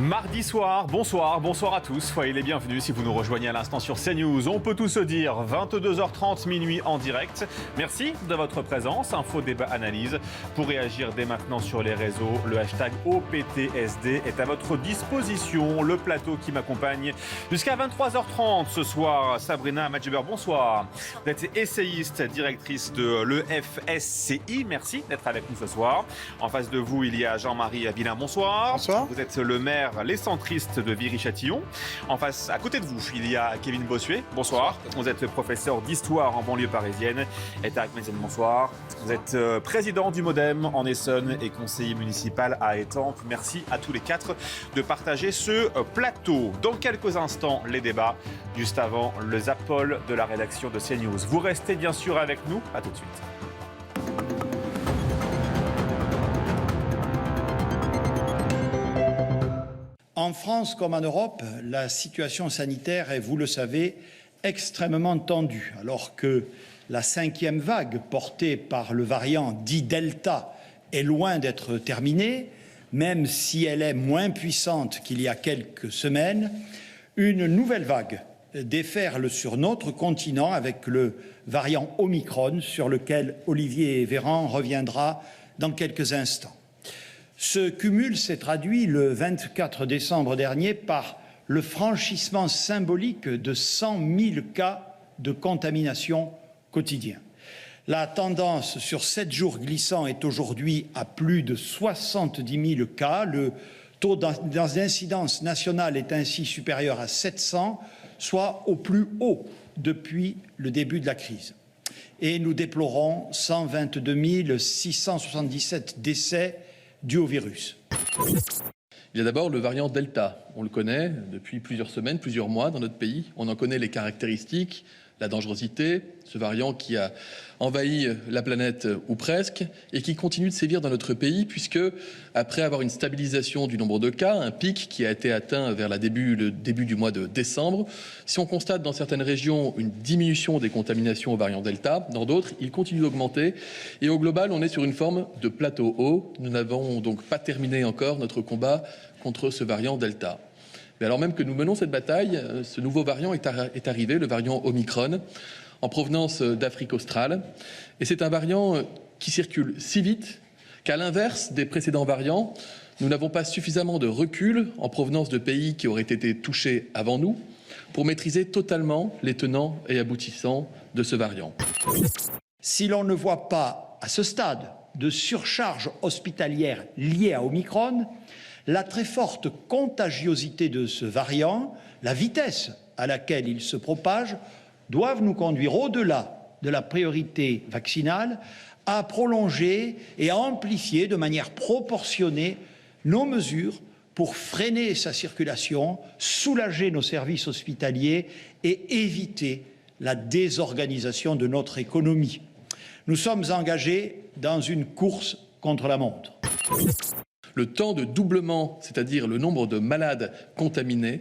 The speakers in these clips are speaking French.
Mardi soir, bonsoir à tous, soyez les bienvenus si vous nous rejoignez à l'instant sur CNews. On peut tout se dire, 22h30 minuit en direct. Merci de votre présence, info, débat, analyse. Pour réagir dès maintenant sur les réseaux, le hashtag OPTSD est à votre disposition. Le plateau qui m'accompagne jusqu'à 23h30 ce soir, Sabrina Madjiber, bonsoir. Vous êtes essayiste, directrice de l'EFSCI, merci d'être avec nous ce soir. En face de vous, il y a Jean-Marie Abilin, bonsoir. Bonsoir. Vous êtes le maire Les Centristes de Viry-Châtillon. En face, à côté de vous, il y a Kevin Bossuet. Bonsoir. Vous êtes professeur d'histoire en banlieue parisienne. Et Tarek Mezen, bonsoir. Vous êtes président du Modem en Essonne et conseiller municipal à Étampes. Merci à tous les quatre de partager ce plateau. Dans quelques instants, les débats. Juste avant, le Zapol de la rédaction de CNews. Vous restez bien sûr avec nous. À tout de suite. En France comme en Europe, la situation sanitaire est, vous le savez, extrêmement tendue. Alors que la 5e vague portée par le variant dit Delta est loin d'être terminée, même si elle est moins puissante qu'il y a quelques semaines, une nouvelle vague déferle sur notre continent avec le variant Omicron sur lequel Olivier Véran reviendra dans quelques instants. Ce cumul s'est traduit le 24 décembre dernier par le franchissement symbolique de 100 000 cas de contamination quotidien. La tendance sur 7 jours glissants est aujourd'hui à plus de 70 000 cas. Le taux d'incidence nationale est ainsi supérieur à 700, soit au plus haut depuis le début de la crise. Et nous déplorons 122 677 décès dus au virus. Il y a d'abord le variant Delta. On le connaît depuis plusieurs semaines, plusieurs mois dans notre pays. On en connaît les caractéristiques, la dangerosité, ce variant qui a envahi la planète ou presque et qui continue de sévir dans notre pays puisque, après avoir une stabilisation du nombre de cas, un pic qui a été atteint vers le début du mois de décembre, si on constate dans certaines régions une diminution des contaminations au variant Delta, dans d'autres, il continue d'augmenter et au global, on est sur une forme de plateau haut. Nous n'avons donc pas terminé encore notre combat contre ce variant Delta. Mais alors même que nous menons cette bataille, ce nouveau variant est arrivé, le variant Omicron, en provenance d'Afrique australe. Et c'est un variant qui circule si vite qu'à l'inverse des précédents variants, nous n'avons pas suffisamment de recul en provenance de pays qui auraient été touchés avant nous pour maîtriser totalement les tenants et aboutissants de ce variant. Si l'on ne voit pas à ce stade de surcharge hospitalière liée à Omicron, la très forte contagiosité de ce variant, la vitesse à laquelle il se propage, doivent nous conduire au-delà de la priorité vaccinale à prolonger et à amplifier de manière proportionnée nos mesures pour freiner sa circulation, soulager nos services hospitaliers et éviter la désorganisation de notre économie. Nous sommes engagés dans une course contre la montre. Le temps de doublement, c'est-à-dire le nombre de malades contaminés,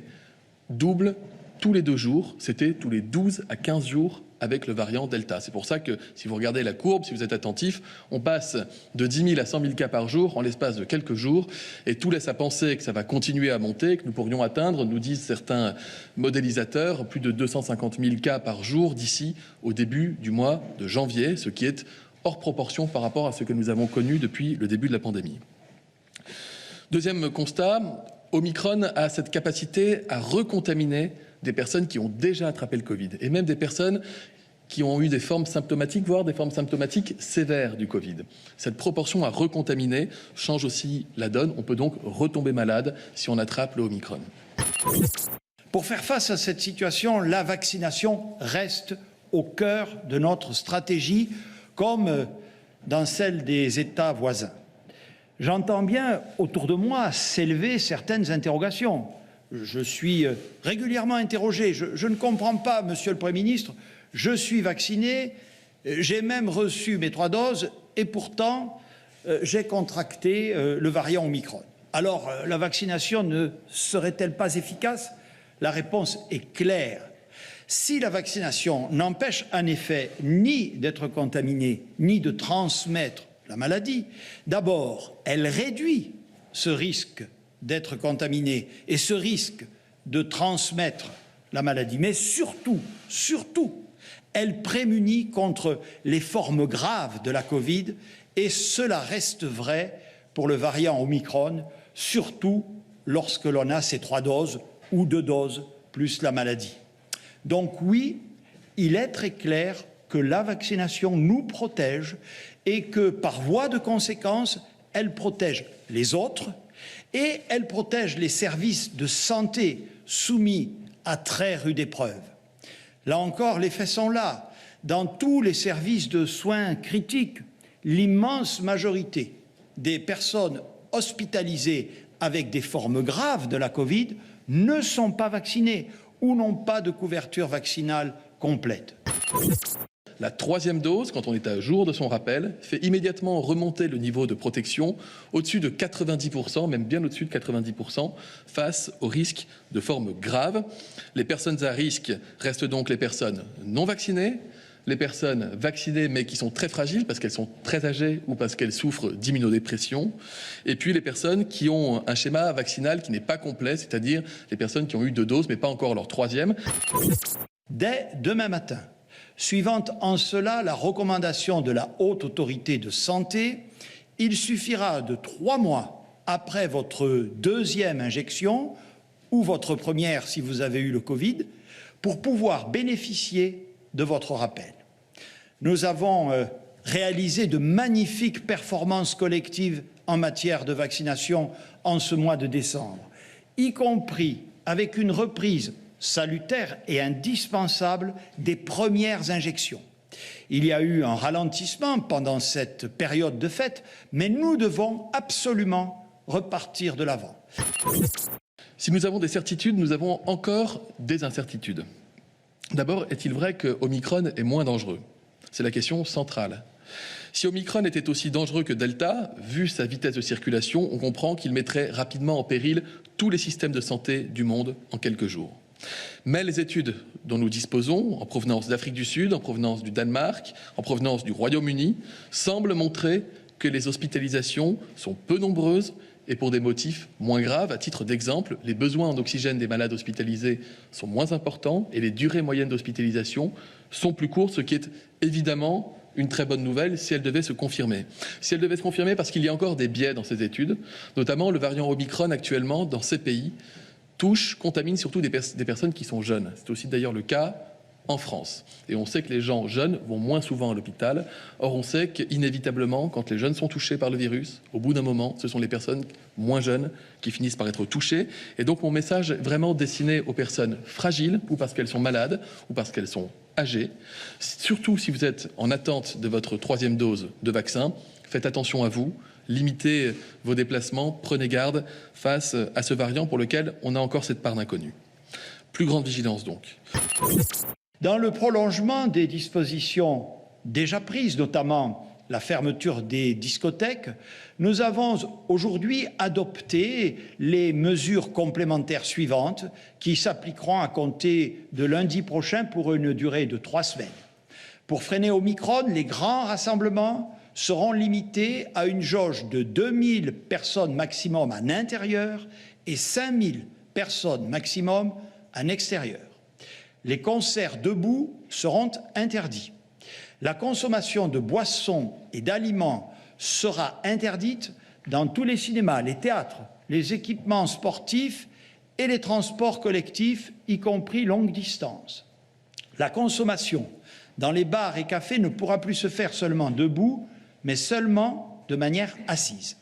double tous les 2 jours. C'était tous les 12 à 15 jours avec le variant Delta. C'est pour ça que, si vous regardez la courbe, si vous êtes attentif, on passe de 10 000 à 100 000 cas par jour en l'espace de quelques jours. Et tout laisse à penser que ça va continuer à monter, que nous pourrions atteindre, nous disent certains modélisateurs, plus de 250 000 cas par jour d'ici au début du mois de janvier, ce qui est hors proportion par rapport à ce que nous avons connu depuis le début de la pandémie. Deuxième constat, Omicron a cette capacité à recontaminer des personnes qui ont déjà attrapé le Covid et même des personnes qui ont eu des formes symptomatiques, voire des formes symptomatiques sévères du Covid. Cette proportion à recontaminer change aussi la donne. On peut donc retomber malade si on attrape le Omicron. Pour faire face à cette situation, la vaccination reste au cœur de notre stratégie, comme dans celle des États voisins. J'entends bien autour de moi s'élever certaines interrogations. Je suis régulièrement interrogé. Je ne comprends pas, Monsieur le Premier ministre, je suis vacciné, j'ai même reçu mes 3 doses et pourtant j'ai contracté le variant Omicron. Alors, la vaccination ne serait-elle pas efficace? La réponse est claire. Si la vaccination n'empêche en effet ni d'être contaminé, ni de transmettre la maladie, d'abord, elle réduit ce risque d'être contaminée et ce risque de transmettre la maladie. Mais surtout, elle prémunit contre les formes graves de la Covid et cela reste vrai pour le variant Omicron, surtout lorsque l'on a ces 3 doses ou 2 doses plus la maladie. Donc oui, il est très clair que la vaccination nous protège et que par voie de conséquence, elle protège les autres et elle protège les services de santé soumis à très rude épreuve. Là encore, les faits sont là. Dans tous les services de soins critiques, l'immense majorité des personnes hospitalisées avec des formes graves de la Covid ne sont pas vaccinées ou n'ont pas de couverture vaccinale complète. La 3e dose, quand on est à jour de son rappel, fait immédiatement remonter le niveau de protection au-dessus de 90%, même bien au-dessus de 90%, face au risque de formes graves. Les personnes à risque restent donc les personnes non vaccinées, les personnes vaccinées mais qui sont très fragiles parce qu'elles sont très âgées ou parce qu'elles souffrent d'immunodépression, et puis les personnes qui ont un schéma vaccinal qui n'est pas complet, c'est-à-dire les personnes qui ont eu 2 doses mais pas encore leur 3e. Dès demain matin, suivant en cela la recommandation de la Haute Autorité de Santé, il suffira de 3 mois après votre 2e injection ou votre première si vous avez eu le Covid pour pouvoir bénéficier de votre rappel. Nous avons réalisé de magnifiques performances collectives en matière de vaccination en ce mois de décembre, y compris avec une reprise salutaire et indispensable des premières injections. Il y a eu un ralentissement pendant cette période de fête, mais nous devons absolument repartir de l'avant. Si nous avons des certitudes, nous avons encore des incertitudes. D'abord, est-il vrai que Omicron est moins dangereux? C'est la question centrale. Si Omicron était aussi dangereux que Delta, vu sa vitesse de circulation, on comprend qu'il mettrait rapidement en péril tous les systèmes de santé du monde en quelques jours. Mais les études dont nous disposons, en provenance d'Afrique du Sud, en provenance du Danemark, en provenance du Royaume-Uni, semblent montrer que les hospitalisations sont peu nombreuses et pour des motifs moins graves. À titre d'exemple, les besoins en oxygène des malades hospitalisés sont moins importants et les durées moyennes d'hospitalisation sont plus courtes, ce qui est évidemment une très bonne nouvelle si elle devait se confirmer. Si elle devait se confirmer parce qu'il y a encore des biais dans ces études, notamment le variant Omicron actuellement dans ces pays contamine surtout des personnes qui sont jeunes. C'est aussi d'ailleurs le cas en France. Et on sait que les gens jeunes vont moins souvent à l'hôpital. Or, on sait qu'inévitablement, quand les jeunes sont touchés par le virus, au bout d'un moment, ce sont les personnes moins jeunes qui finissent par être touchées. Et donc, mon message est vraiment destiné aux personnes fragiles, ou parce qu'elles sont malades, ou parce qu'elles sont âgées. Surtout si vous êtes en attente de votre 3e dose de vaccin, faites attention à vous. Limitez vos déplacements, prenez garde face à ce variant pour lequel on a encore cette part d'inconnu. Plus grande vigilance donc. Dans le prolongement des dispositions déjà prises, notamment la fermeture des discothèques, nous avons aujourd'hui adopté les mesures complémentaires suivantes qui s'appliqueront à compter de lundi prochain pour une durée de 3 semaines. Pour freiner Omicron, les grands rassemblements seront limités à une jauge de 2000 personnes maximum en intérieur et 5000 personnes maximum en extérieur. Les concerts debout seront interdits. La consommation de boissons et d'aliments sera interdite dans tous les cinémas, les théâtres, les équipements sportifs et les transports collectifs, y compris longue distance. La consommation dans les bars et cafés ne pourra plus se faire seulement debout, mais seulement de manière assise.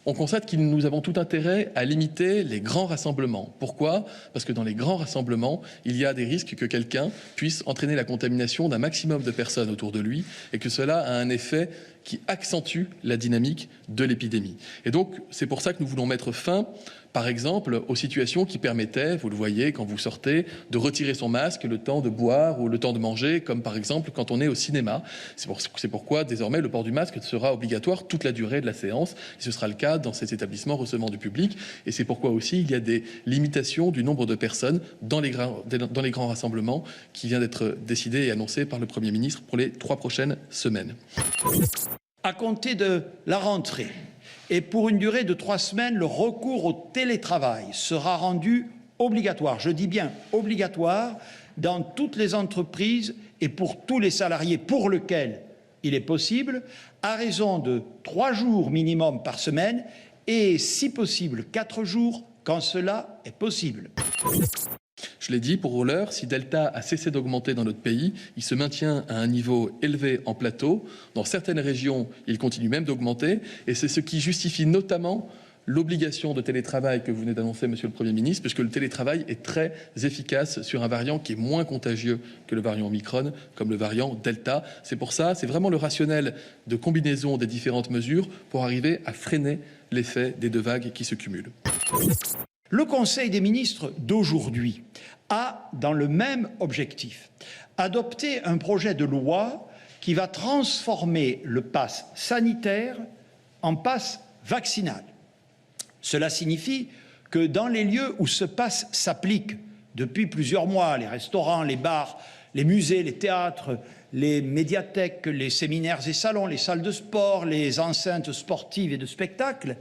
On constate que nous avons tout intérêt à limiter les grands rassemblements. Pourquoi? Parce que dans les grands rassemblements, il y a des risques que quelqu'un puisse entraîner la contamination d'un maximum de personnes autour de lui et que cela a un effet qui accentue la dynamique de l'épidémie. Et donc, c'est pour ça que nous voulons mettre fin, par exemple, aux situations qui permettaient, vous le voyez quand vous sortez, de retirer son masque le temps de boire ou le temps de manger, comme par exemple quand on est au cinéma. C'est pourquoi désormais le port du masque sera obligatoire toute la durée de la séance. Et ce sera le cas dans ces établissements recevant du public. Et c'est pourquoi aussi il y a des limitations du nombre de personnes dans les grands rassemblements qui vient d'être décidé et annoncé par le Premier ministre pour les 3 prochaines semaines. À compter de la rentrée, Et pour une durée de 3 semaines, le recours au télétravail sera rendu obligatoire, je dis bien obligatoire, dans toutes les entreprises et pour tous les salariés pour lesquels il est possible, à raison de 3 jours minimum par semaine et, si possible, 4 jours quand cela est possible. Je l'ai dit, pour l'heure, si Delta a cessé d'augmenter dans notre pays, il se maintient à un niveau élevé en plateau. Dans certaines régions, il continue même d'augmenter. Et c'est ce qui justifie notamment l'obligation de télétravail que vous venez d'annoncer, Monsieur le Premier ministre, puisque le télétravail est très efficace sur un variant qui est moins contagieux que le variant Omicron, comme le variant Delta. C'est pour ça, c'est vraiment le rationnel de combinaison des différentes mesures pour arriver à freiner l'effet des 2 vagues qui se cumulent. Le Conseil des ministres d'aujourd'hui a, dans le même objectif, adopté un projet de loi qui va transformer le pass sanitaire en pass vaccinal. Cela signifie que dans les lieux où ce pass s'applique depuis plusieurs mois, les restaurants, les bars, les musées, les théâtres, les médiathèques, les séminaires et salons, les salles de sport, les enceintes sportives et de spectacle,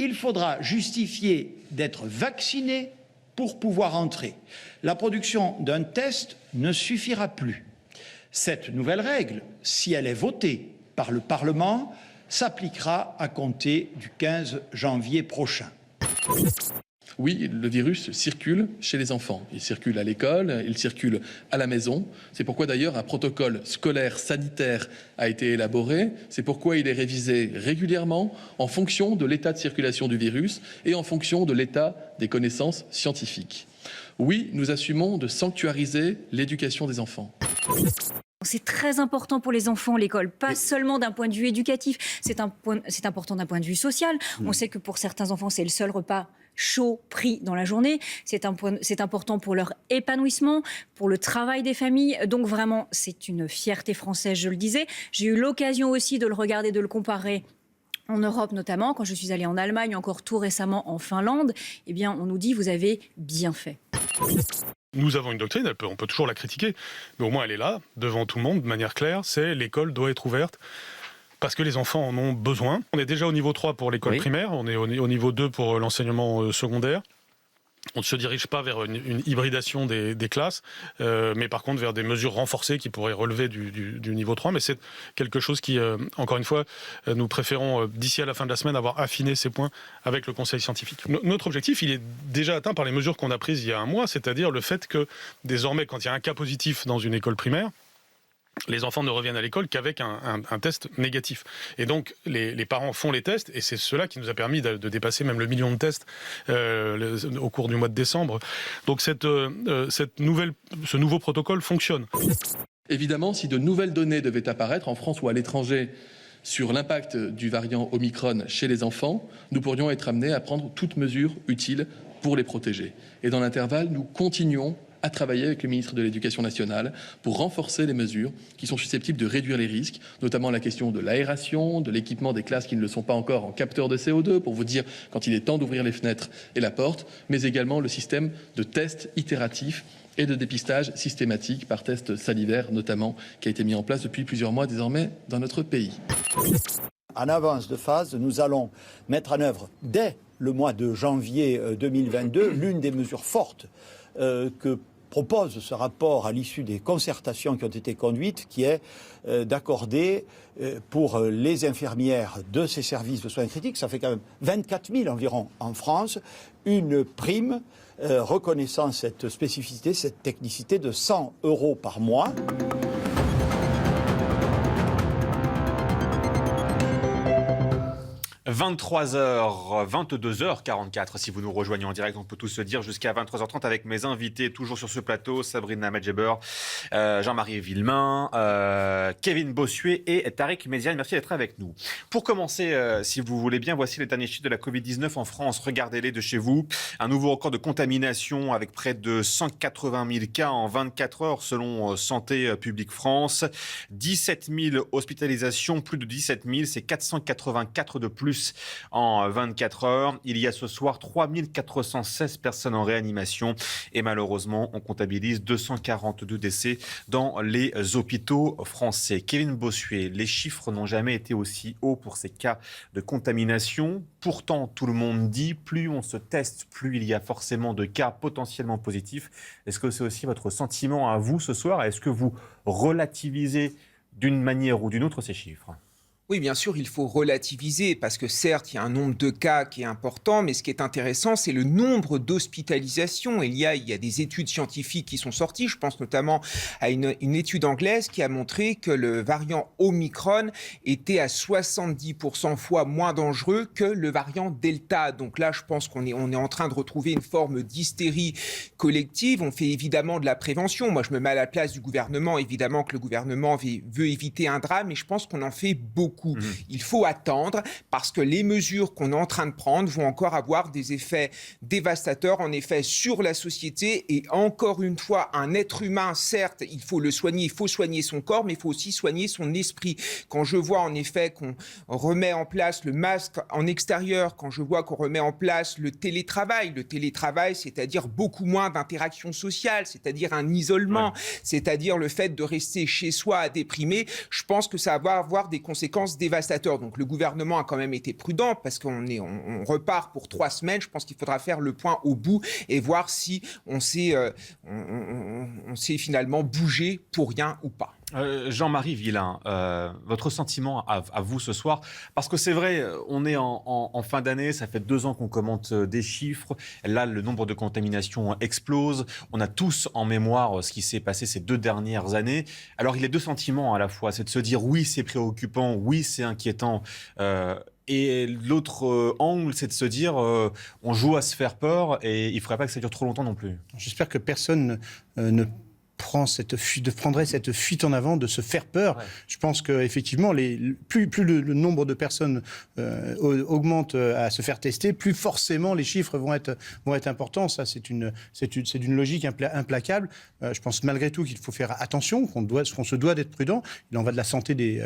il faudra justifier d'être vacciné pour pouvoir entrer. La production d'un test ne suffira plus. Cette nouvelle règle, si elle est votée par le Parlement, s'appliquera à compter du 15 janvier prochain. Oui, le virus circule chez les enfants. Il circule à l'école, il circule à la maison. C'est pourquoi d'ailleurs un protocole scolaire sanitaire a été élaboré. C'est pourquoi il est révisé régulièrement en fonction de l'état de circulation du virus et en fonction de l'état des connaissances scientifiques. Oui, nous assumons de sanctuariser l'éducation des enfants. C'est très important pour les enfants, l'école, pas seulement d'un point de vue éducatif, c'est important d'un point de vue social. On sait que pour certains enfants, c'est le seul repas chaud pris dans la journée. C'est important pour leur épanouissement, pour le travail des familles. Donc vraiment, c'est une fierté française, je le disais. J'ai eu l'occasion aussi de le regarder, de le comparer en Europe notamment. Quand je suis allée en Allemagne, encore tout récemment en Finlande, eh bien, on nous dit, vous avez bien fait. Nous avons une doctrine, on peut toujours la critiquer, mais au moins elle est là, devant tout le monde, de manière claire, c'est l'école doit être ouverte parce que les enfants en ont besoin. On est déjà au niveau 3 pour l'école primaire, on est au niveau 2 pour l'enseignement secondaire. On ne se dirige pas vers une hybridation des classes, mais par contre vers des mesures renforcées qui pourraient relever du niveau 3. Mais c'est quelque chose qui, encore une fois, nous préférons, d'ici à la fin de la semaine, avoir affiné ces points avec le Conseil scientifique. Notre objectif, il est déjà atteint par les mesures qu'on a prises il y a un mois, c'est-à-dire le fait que désormais, quand il y a un cas positif dans une école primaire, les enfants ne reviennent à l'école qu'avec un test négatif. Et donc, les parents font les tests, et c'est cela qui nous a permis de dépasser même le million de tests au cours du mois de décembre. Donc, ce nouveau protocole fonctionne. Évidemment, si de nouvelles données devaient apparaître en France ou à l'étranger sur l'impact du variant Omicron chez les enfants, nous pourrions être amenés à prendre toutes mesures utiles pour les protéger. Et dans l'intervalle, nous continuons à travailler avec le ministre de l'Éducation nationale pour renforcer les mesures qui sont susceptibles de réduire les risques, notamment la question de l'aération, de l'équipement des classes qui ne le sont pas encore en capteur de CO2, pour vous dire quand il est temps d'ouvrir les fenêtres et la porte, mais également le système de tests itératifs et de dépistage systématique par test salivaire notamment, qui a été mis en place depuis plusieurs mois désormais dans notre pays. En avance de phase, nous allons mettre en œuvre dès le mois de janvier 2022 l'une des mesures fortes que propose ce rapport à l'issue des concertations qui ont été conduites, qui est d'accorder pour les infirmières de ces services de soins critiques, ça fait quand même 24 000 environ en France, une prime reconnaissant cette spécificité, cette technicité de 100 € par mois. 23h, 22h44, si vous nous rejoignez en direct, on peut tous se dire jusqu'à 23h30 avec mes invités, toujours sur ce plateau, Sabrina Medjeber, Jean-Marie Villemain, Kevin Bossuet et Tariq Méziane. Merci d'être avec nous. Pour commencer, si vous voulez bien, voici les derniers chiffres de la Covid-19 en France. Regardez-les de chez vous. Un nouveau record de contamination avec près de 180 000 cas en 24 heures selon Santé publique France. 17 000 hospitalisations, plus de 17 000, c'est 484 de plus plus en 24 heures. Il y a ce soir 3416 personnes en réanimation et malheureusement, on comptabilise 242 décès dans les hôpitaux français. Kevin Bossuet, les chiffres n'ont jamais été aussi hauts pour ces cas de contamination. Pourtant, tout le monde dit, plus on se teste, plus il y a forcément de cas potentiellement positifs. Est-ce que c'est aussi votre sentiment à vous ce soir? Est-ce que vous relativisez d'une manière ou d'une autre ces chiffres? Oui, bien sûr, il faut relativiser parce que certes, il y a un nombre de cas qui est important, mais ce qui est intéressant, c'est le nombre d'hospitalisations. Il y a des études scientifiques qui sont sorties. Je pense notamment à une étude anglaise qui a montré que le variant Omicron était à 70% fois moins dangereux que le variant Delta. Donc là, je pense qu'on est en train de retrouver une forme d'hystérie collective. On fait évidemment de la prévention. Moi, je me mets à la place du gouvernement. Évidemment que le gouvernement veut éviter un drame, mais je pense qu'on en fait beaucoup. Il faut attendre parce que les mesures qu'on est en train de prendre vont encore avoir des effets dévastateurs en effet sur la société et encore une fois un être humain certes il faut le soigner, il faut soigner son corps mais il faut aussi soigner son esprit. Quand je vois en effet qu'on remet en place le masque en extérieur, quand je vois qu'on remet en place le télétravail c'est-à-dire beaucoup moins d'interactions sociales, c'est-à-dire un isolement, c'est-à-dire le fait de rester chez soi à déprimer, je pense que ça va avoir des conséquences dévastateurs. Donc le gouvernement a quand même été prudent parce qu'on repart pour 3 semaines. Je pense qu'il faudra faire le point au bout et voir si on s'est finalement bougé pour rien ou pas. Jean-Marie Villain, votre sentiment à vous ce soir, parce que c'est vrai, on est en fin d'année, ça fait 2 ans qu'on commente des chiffres, là le nombre de contaminations explose, on a tous en mémoire ce qui s'est passé ces 2 dernières années, alors il y a 2 sentiments à la fois, c'est de se dire oui c'est préoccupant, oui c'est inquiétant, et l'autre angle, c'est de se dire on joue à se faire peur et il ne faudrait pas que ça dure trop longtemps non plus. J'espère que personne ne prendrait cette fuite en avant, de se faire peur. Ouais. Je pense qu'effectivement, plus le nombre de personnes augmente à se faire tester, plus forcément les chiffres vont être importants. Ça, c'est d'une logique implacable. Je pense malgré tout qu'il faut faire attention, qu'on se doit d'être prudent. Il en va de la santé des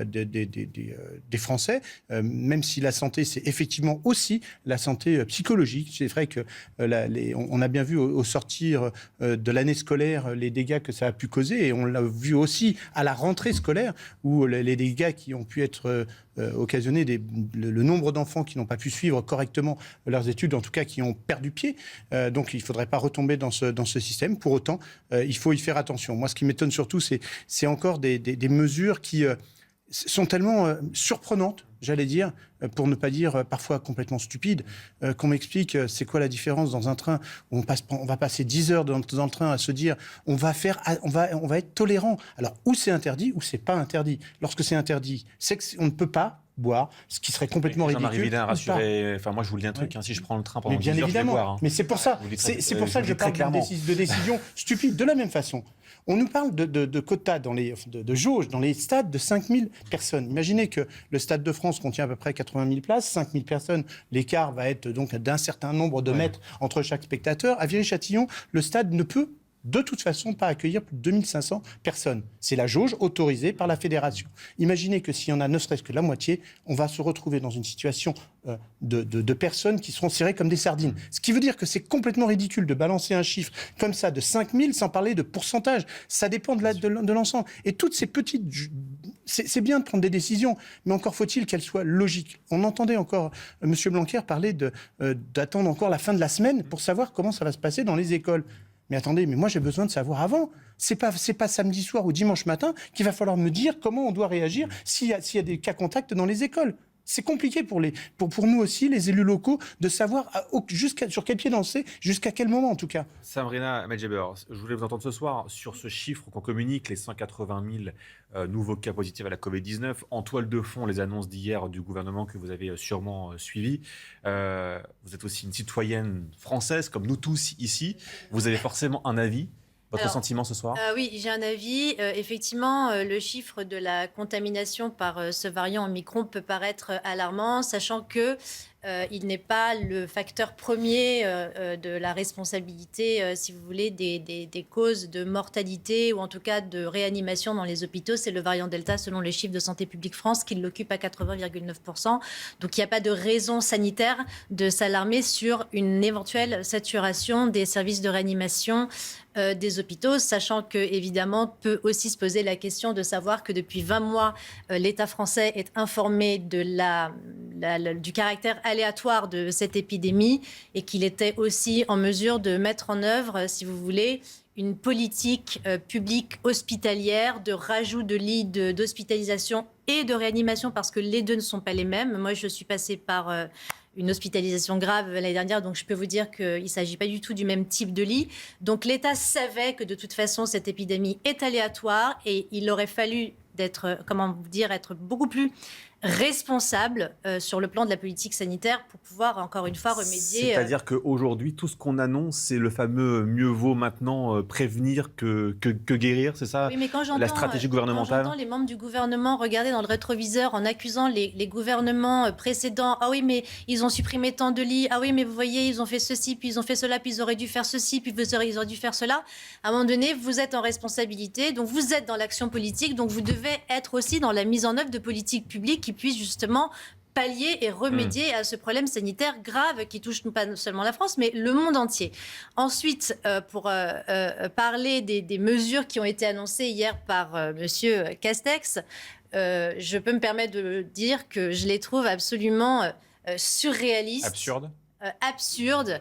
Français, même si la santé, c'est effectivement aussi la santé psychologique. C'est vrai qu'on a bien vu au sortir de l'année scolaire les dégâts que ça a pu causer, et on l'a vu aussi à la rentrée scolaire où les dégâts qui ont pu être occasionnés, le nombre d'enfants qui n'ont pas pu suivre correctement leurs études, en tout cas qui ont perdu pied. Donc il ne faudrait pas retomber dans ce système. Pour autant, il faut y faire attention. Moi, ce qui m'étonne surtout, c'est encore des mesures qui sont tellement surprenantes, j'allais dire, pour ne pas dire parfois complètement stupides, qu'on m'explique c'est quoi la différence dans un train où on va passer 10 heures dans le train à se dire on va être tolérant. Alors, ou c'est interdit, ou c'est pas interdit. Lorsque c'est interdit, c'est qu'on ne peut pas boire, ce qui serait complètement ridicule. Jean-Marie Villain, rassurez, enfin moi je vous le dis un truc, si je prends le train pendant 10 heures, évidemment, je vais boire. Mais c'est pour ça, c'est pour ça que je parle de décision stupide. De la même façon, on nous parle de quotas, de jauge dans les stades de 5000 personnes. Imaginez que le Stade de France contient à peu près 80 000 places, 5000 personnes, l'écart va être donc d'un certain nombre de mètres entre chaque spectateur. À Viry-Châtillon, le stade ne peut de toute façon pas accueillir plus de 2500 personnes. C'est la jauge autorisée par la fédération. Imaginez que s'il y en a ne serait-ce que la moitié, on va se retrouver dans une situation de personnes qui seront serrées comme des sardines. Ce qui veut dire que c'est complètement ridicule de balancer un chiffre comme ça de 5000 sans parler de pourcentage. Ça dépend de l'ensemble. Et toutes ces petites... C'est bien de prendre des décisions, mais encore faut-il qu'elles soient logiques. On entendait encore M. Blanquer parler d'attendre encore la fin de la semaine pour savoir comment ça va se passer dans les écoles. Mais attendez, mais moi j'ai besoin de savoir avant. C'est pas samedi soir ou dimanche matin qu'il va falloir me dire comment on doit réagir s'il y a des cas contacts dans les écoles. C'est compliqué pour nous aussi, les élus locaux, de savoir sur quel pied danser, jusqu'à quel moment en tout cas. Sabrina Medjeber, je voulais vous entendre ce soir sur ce chiffre qu'on communique, les 180 000 nouveaux cas positifs à la Covid-19. En toile de fond, les annonces d'hier du gouvernement que vous avez sûrement suivies. Vous êtes aussi une citoyenne française, comme nous tous ici. Vous avez forcément un avis. Votre sentiment ce soir ? Oui, j'ai un avis. Effectivement, le chiffre de la contamination par ce variant Omicron peut paraître alarmant, sachant que il n'est pas le facteur premier de la responsabilité, si vous voulez, des causes de mortalité ou en tout cas de réanimation dans les hôpitaux. C'est le variant Delta, selon les chiffres de Santé publique France, qui l'occupe à 80,9%. Donc il n'y a pas de raison sanitaire de s'alarmer sur une éventuelle saturation des services de réanimation des hôpitaux, sachant que, évidemment, peut aussi se poser la question de savoir que depuis 20 mois, l'État français est informé du caractère aléatoire de cette épidémie et qu'il était aussi en mesure de mettre en œuvre, si vous voulez, une politique publique hospitalière de rajout de lits d'hospitalisation et de réanimation, parce que les deux ne sont pas les mêmes. Moi, je suis passée par une hospitalisation grave l'année dernière, donc je peux vous dire qu'il ne s'agit pas du tout du même type de lit. Donc l'État savait que de toute façon, cette épidémie est aléatoire et il aurait fallu être beaucoup plus responsable sur le plan de la politique sanitaire pour pouvoir, encore une fois, remédier. C'est-à-dire qu'aujourd'hui, tout ce qu'on annonce, c'est le fameux mieux vaut maintenant prévenir que guérir, c'est ça, oui, mais quand la stratégie gouvernementale? Quand j'entends les membres du gouvernement regarder dans le rétroviseur en accusant les gouvernements précédents, ah oui, mais ils ont supprimé tant de lits, ah oui, mais vous voyez, ils ont fait ceci, puis ils ont fait cela, puis ils auraient dû faire ceci, puis ils auraient dû faire cela. À un moment donné, vous êtes en responsabilité, donc vous êtes dans l'action politique, donc vous devez être aussi dans la mise en œuvre de politiques publiques qui puissent justement pallier et remédier à ce problème sanitaire grave qui touche pas seulement la France, mais le monde entier. Ensuite, pour parler des mesures qui ont été annoncées hier par Monsieur Castex, je peux me permettre de dire que je les trouve absolument surréalistes. Absurde,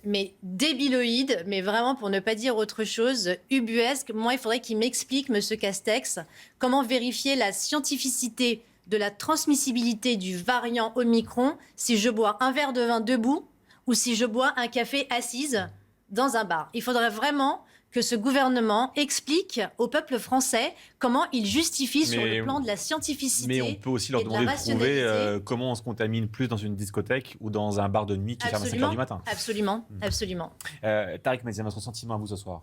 mais débiloïde, mais vraiment pour ne pas dire autre chose, ubuesque. Moi, il faudrait qu'il m'explique, Monsieur Castex, comment vérifier la scientificité de la transmissibilité du variant Omicron si je bois un verre de vin debout ou si je bois un café assise dans un bar. Il faudrait vraiment que ce gouvernement explique au peuple français comment il justifie sur le plan de la scientificité. Mais on peut aussi leur demander de prouver comment on se contamine plus dans une discothèque ou dans un bar de nuit qui ferme à 5h du matin. Absolument, absolument. Tariq Mazian, votre sentiment à vous ce soir?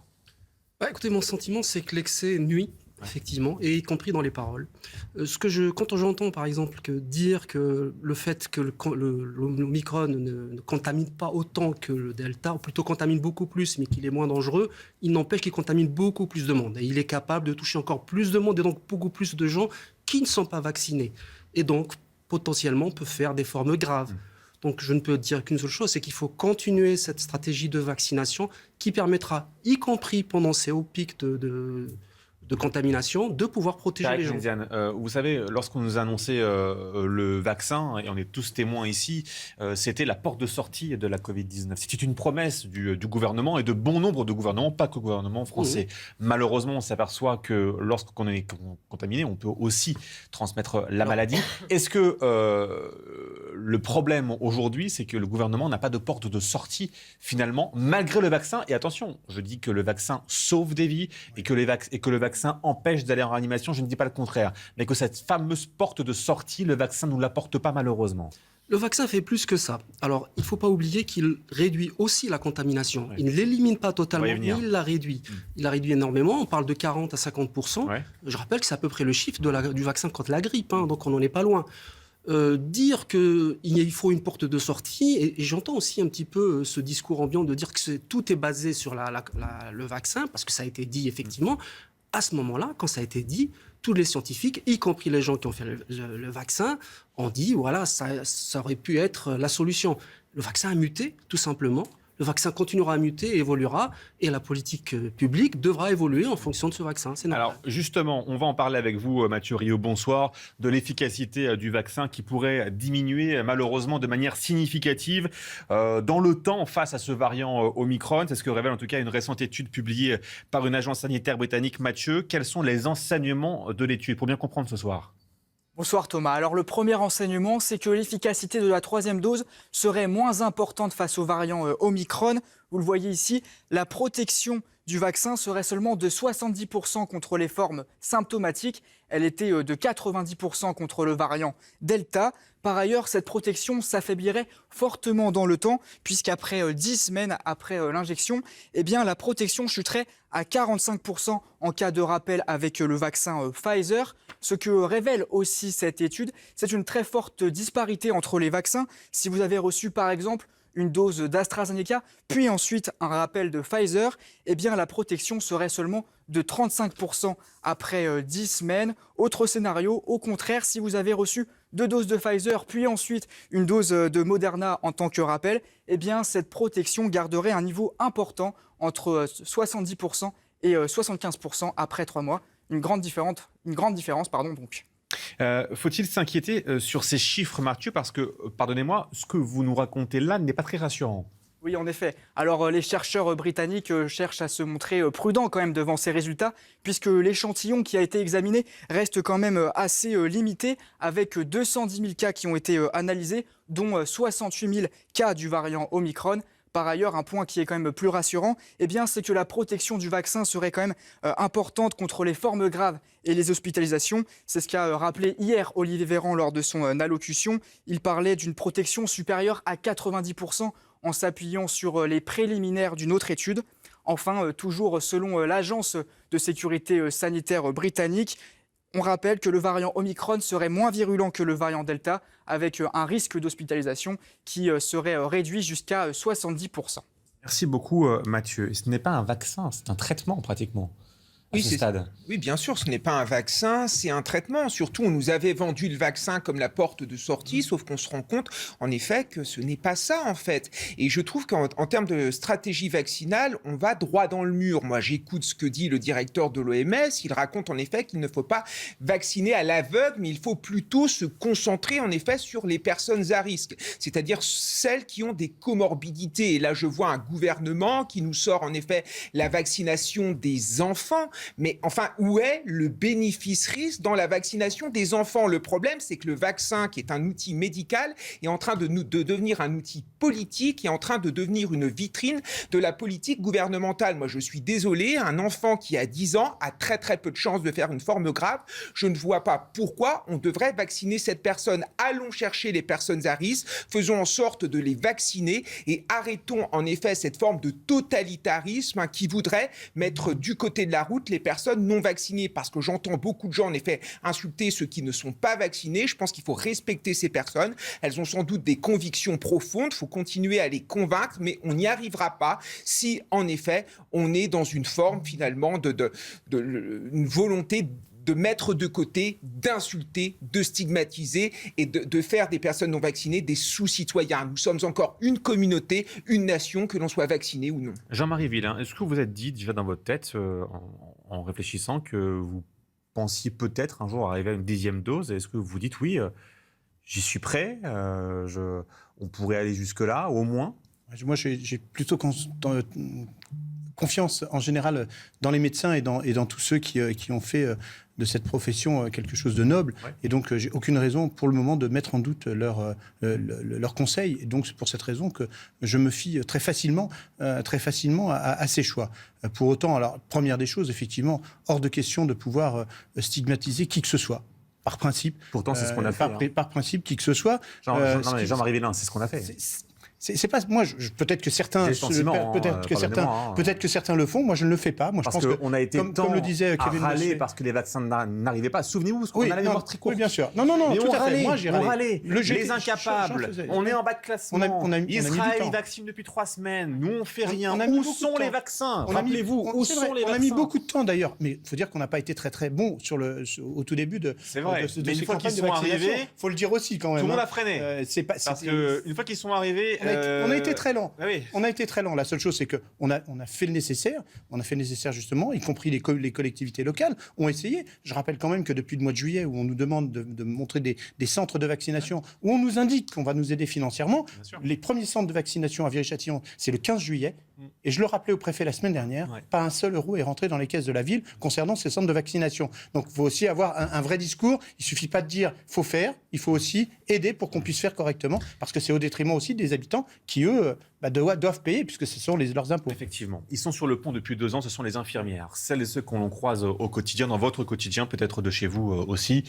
Écoutez, mon sentiment, c'est que l'excès nuit, effectivement, et y compris dans les paroles. Quand j'entends, par exemple, dire que le fait que l'Omicron ne contamine pas autant que le Delta, ou plutôt contamine beaucoup plus, mais qu'il est moins dangereux, il n'empêche qu'il contamine beaucoup plus de monde. Et il est capable de toucher encore plus de monde, et donc beaucoup plus de gens qui ne sont pas vaccinés. Et donc, potentiellement, peut faire des formes graves. Donc, je ne peux dire qu'une seule chose, c'est qu'il faut continuer cette stratégie de vaccination qui permettra, y compris pendant ces hauts pics de contamination, de pouvoir protéger les gens. Vous savez, lorsqu'on nous a annoncé le vaccin, et on est tous témoins ici, c'était la porte de sortie de la Covid-19. C'était une promesse du gouvernement et de bon nombre de gouvernements, pas que le gouvernement français. Malheureusement, on s'aperçoit que lorsqu'on est contaminé, on peut aussi transmettre la maladie. Est-ce que le problème aujourd'hui, c'est que le gouvernement n'a pas de porte de sortie, finalement, malgré le vaccin? Et attention, je dis que le vaccin sauve des vies et que le vaccin empêche d'aller en réanimation, je ne dis pas le contraire, mais que cette fameuse porte de sortie, le vaccin ne nous l'apporte pas malheureusement. Le vaccin fait plus que ça. Alors, il ne faut pas oublier qu'il réduit aussi la contamination. Oui. Il ne l'élimine pas totalement, mais il la réduit. Il la réduit énormément, on parle de 40 à 50%. Ouais. Je rappelle que c'est à peu près le chiffre du vaccin contre la grippe, donc on n'en est pas loin. Dire qu'il faut une porte de sortie, et j'entends aussi un petit peu ce discours ambiant de dire que tout est basé sur le vaccin, parce que ça a été dit effectivement. À ce moment-là, quand ça a été dit, tous les scientifiques, y compris les gens qui ont fait le vaccin, ont dit, voilà, ça aurait pu être la solution. Le vaccin a muté, tout simplement. Le vaccin continuera à muter et évoluera, et la politique publique devra évoluer en fonction de ce vaccin. C'est normal. Alors justement, on va en parler avec vous, Mathieu Rio, bonsoir, de l'efficacité du vaccin qui pourrait diminuer malheureusement de manière significative dans le temps face à ce variant Omicron. C'est ce que révèle en tout cas une récente étude publiée par une agence sanitaire britannique. Mathieu, quels sont les enseignements de l'étude pour bien comprendre ce soir? Bonsoir Thomas. Alors le premier enseignement, c'est que l'efficacité de la troisième dose serait moins importante face au variant Omicron. Vous le voyez ici, la protection du vaccin serait seulement de 70% contre les formes symptomatiques. Elle était de 90% contre le variant Delta. Par ailleurs, cette protection s'affaiblirait fortement dans le temps, puisqu'après 10 semaines après l'injection, eh bien, la protection chuterait à 45% en cas de rappel avec le vaccin Pfizer. Ce que révèle aussi cette étude, c'est une très forte disparité entre les vaccins. Si vous avez reçu par exemple une dose d'AstraZeneca, puis ensuite un rappel de Pfizer, eh bien la protection serait seulement de 35% après 10 semaines. Autre scénario, au contraire, si vous avez reçu 2 doses de Pfizer, puis ensuite une dose de Moderna en tant que rappel, eh bien cette protection garderait un niveau important entre 70% et 75% après 3 mois. Une grande différence, donc. Faut-il s'inquiéter sur ces chiffres, Mathieu, parce que, pardonnez-moi, ce que vous nous racontez là n'est pas très rassurant. Oui, en effet. Alors, les chercheurs britanniques cherchent à se montrer prudents quand même devant ces résultats, puisque l'échantillon qui a été examiné reste quand même assez limité, avec 210 000 cas qui ont été analysés, dont 68 000 cas du variant Omicron. Par ailleurs, un point qui est quand même plus rassurant, eh bien, c'est que la protection du vaccin serait quand même importante contre les formes graves et les hospitalisations. C'est ce qu'a rappelé hier Olivier Véran lors de son allocution. Il parlait d'une protection supérieure à 90% en s'appuyant sur les préliminaires d'une autre étude. Enfin, toujours selon l'Agence de sécurité sanitaire britannique, on rappelle que le variant Omicron serait moins virulent que le variant Delta, avec un risque d'hospitalisation qui serait réduit jusqu'à 70%. Merci beaucoup, Mathieu. Ce n'est pas un vaccin, c'est un traitement pratiquement. Oui, bien sûr, ce n'est pas un vaccin, c'est un traitement. Surtout, on nous avait vendu le vaccin comme la porte de sortie, sauf qu'on se rend compte, en effet, que ce n'est pas ça, en fait. Et je trouve qu'en termes de stratégie vaccinale, on va droit dans le mur. Moi, j'écoute ce que dit le directeur de l'OMS. Il raconte, en effet, qu'il ne faut pas vacciner à l'aveugle, mais il faut plutôt se concentrer, en effet, sur les personnes à risque, c'est-à-dire celles qui ont des comorbidités. Et là, je vois un gouvernement qui nous sort, en effet, la vaccination des enfants. Mais enfin, où est le bénéfice-risque dans la vaccination des enfants? Le problème, c'est que le vaccin, qui est un outil médical, est en train de devenir un outil politique, est en train de devenir une vitrine de la politique gouvernementale. Moi, je suis désolé, un enfant qui a 10 ans a très très peu de chances de faire une forme grave. Je ne vois pas pourquoi on devrait vacciner cette personne. Allons chercher les personnes à risque, faisons en sorte de les vacciner et arrêtons en effet cette forme de totalitarisme qui voudrait mettre du côté de la route les personnes non vaccinées, parce que j'entends beaucoup de gens en effet insulter ceux qui ne sont pas vaccinés. Je pense qu'il faut respecter ces personnes. Elles ont sans doute des convictions profondes. Il faut continuer à les convaincre, mais on n'y arrivera pas si en effet on est dans une forme finalement une volonté de mettre de côté, d'insulter, de stigmatiser et de faire des personnes non vaccinées des sous-citoyens. Nous sommes encore une communauté, une nation, que l'on soit vacciné ou non. Jean-Marie Villain, est-ce que vous êtes dit déjà dans votre tête, en réfléchissant, que vous pensiez peut-être un jour arriver à une 10e dose? Est-ce que vous vous dites oui, j'y suis prêt, on pourrait aller jusque-là, au moins? Moi, j'ai plutôt confiance en général dans les médecins et dans tous ceux qui ont fait de cette profession quelque chose de noble. Ouais. Et donc, j'ai aucune raison pour le moment de mettre en doute leurs conseils. Et donc, c'est pour cette raison que je me fie très facilement à ces choix. Pour autant, alors, première des choses, effectivement, hors de question de pouvoir stigmatiser qui que ce soit. Par principe. Pourtant, c'est ce qu'on a fait. Par principe, qui que ce soit. Jean-Marie Villain, c'est ce qu'on a fait. C'est pas moi. Peut-être que certains, peut-être que certains le font. Moi, je ne le fais pas. Moi, parce je pense qu'on a été comme le disait Kevin râler parce que les vaccins n'arrivaient pas. Souvenez-vous, parce qu'on a la mémoire très courte. Oui, bien sûr. Non. Mais tout à fait. Moi, j'ai râlé. Les incapables. On est en bas de classement. Israël vaccine depuis 3 semaines. Nous, on fait rien. Où sont les vaccins? Rappelez-vous, où sont les vaccins? On a mis beaucoup de temps d'ailleurs, mais il faut dire qu'on n'a pas été très très bon au tout début de. C'est vrai. Mais une fois qu'ils sont arrivés, faut le dire aussi quand même. Tout le monde a freiné. Parce qu'une fois qu'ils sont arrivés, on a été très lent. Ah oui. On a été très lent. La seule chose, c'est qu'on a fait le nécessaire. On a fait le nécessaire, justement, y compris les collectivités locales ont essayé. Je rappelle quand même que depuis le mois de juillet, où on nous demande de montrer des centres de vaccination, où on nous indique qu'on va nous aider financièrement, les premiers centres de vaccination à Viry-Châtillon, c'est le 15 juillet. Et je le rappelais au préfet la semaine dernière, pas un seul euro est rentré dans les caisses de la ville concernant ces centres de vaccination. Donc, il faut aussi avoir un vrai discours. Il ne suffit pas de dire « faut faire », il faut aussi aider pour qu'on puisse faire correctement, parce que c'est au détriment aussi des habitants qui, eux, doivent payer puisque ce sont leurs impôts. Effectivement. Ils sont sur le pont depuis 2 ans, ce sont les infirmières. Celles et ceux qu'on croise au quotidien, dans votre quotidien, peut-être de chez vous aussi,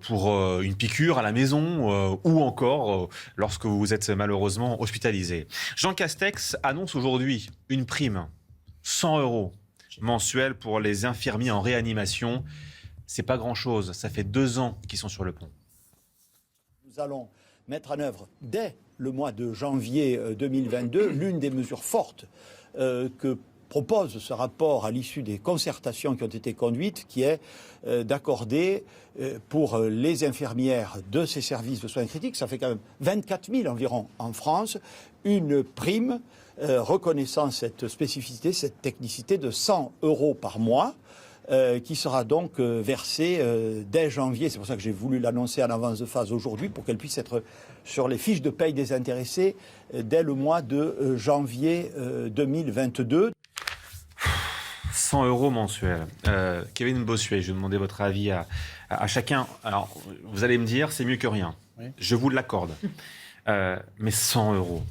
pour une piqûre à la maison ou encore lorsque vous êtes malheureusement hospitalisé. Jean Castex annonce aujourd'hui une prime, 100 € mensuelle pour les infirmiers en réanimation. C'est pas grand-chose, ça fait 2 ans qu'ils sont sur le pont. Nous allons mettre en œuvre dès le mois de janvier 2022 l'une des mesures fortes que propose ce rapport à l'issue des concertations qui ont été conduites, qui est d'accorder pour les infirmières de ces services de soins critiques, ça fait quand même 24 000 environ en France, une prime reconnaissant cette spécificité, cette technicité de 100 € par mois, qui sera donc versée dès janvier. C'est pour ça que j'ai voulu l'annoncer en avance de phase aujourd'hui, pour qu'elle puisse être sur les fiches de paye des intéressés dès le mois de janvier 2022. 100 € mensuels. Kevin Bossuet, je vais demander votre avis à chacun. Alors, vous allez me dire, c'est mieux que rien. Oui. Je vous l'accorde. Mais 100 €.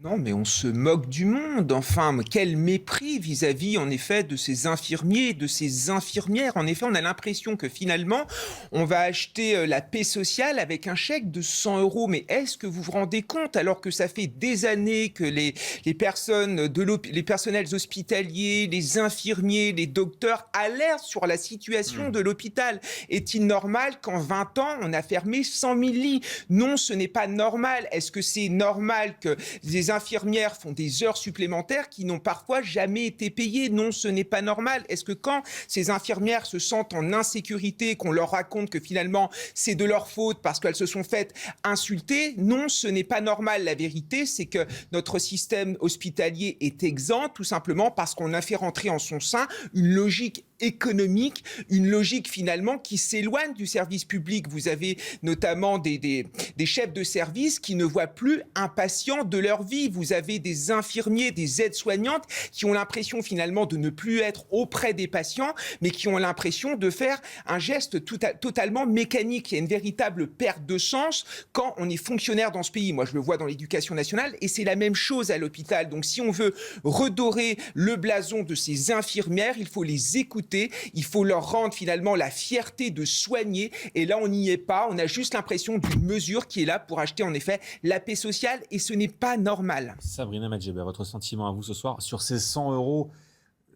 Non, mais on se moque du monde. Enfin, quel mépris vis-à-vis, en effet, de ces infirmiers, de ces infirmières. En effet, on a l'impression que finalement, on va acheter la paix sociale avec un chèque de 100 €. Mais est-ce que vous vous rendez compte, alors que ça fait des années que les personnels hospitaliers, les infirmiers, les docteurs alertent sur la situation de l'hôpital? Est-il normal qu'en 20 ans, on a fermé 100 000 lits? Non, ce n'est pas normal. Est-ce que c'est normal que les infirmières font des heures supplémentaires qui n'ont parfois jamais été payées? Non, ce n'est pas normal. Est-ce que quand ces infirmières se sentent en insécurité, qu'on leur raconte que finalement c'est de leur faute parce qu'elles se sont faites insulter? Non, ce n'est pas normal. La vérité, c'est que notre système hospitalier est exempt tout simplement parce qu'on a fait rentrer en son sein une logique économique, une logique finalement qui s'éloigne du service public. Vous avez notamment des chefs de service qui ne voient plus un patient de leur vie. Vous avez des infirmiers, des aides-soignantes qui ont l'impression finalement de ne plus être auprès des patients, mais qui ont l'impression de faire un geste totalement mécanique. Il y a une véritable perte de sens quand on est fonctionnaire dans ce pays. Moi, je le vois dans l'éducation nationale et c'est la même chose à l'hôpital. Donc, si on veut redorer le blason de ces infirmières, il faut les écouter. Il faut leur rendre finalement la fierté de soigner. Et là, on n'y est pas. On a juste l'impression d'une mesure qui est là pour acheter en effet la paix sociale. Et ce n'est pas normal. Sabrina Madjebe, votre sentiment à vous ce soir sur ces 100 €?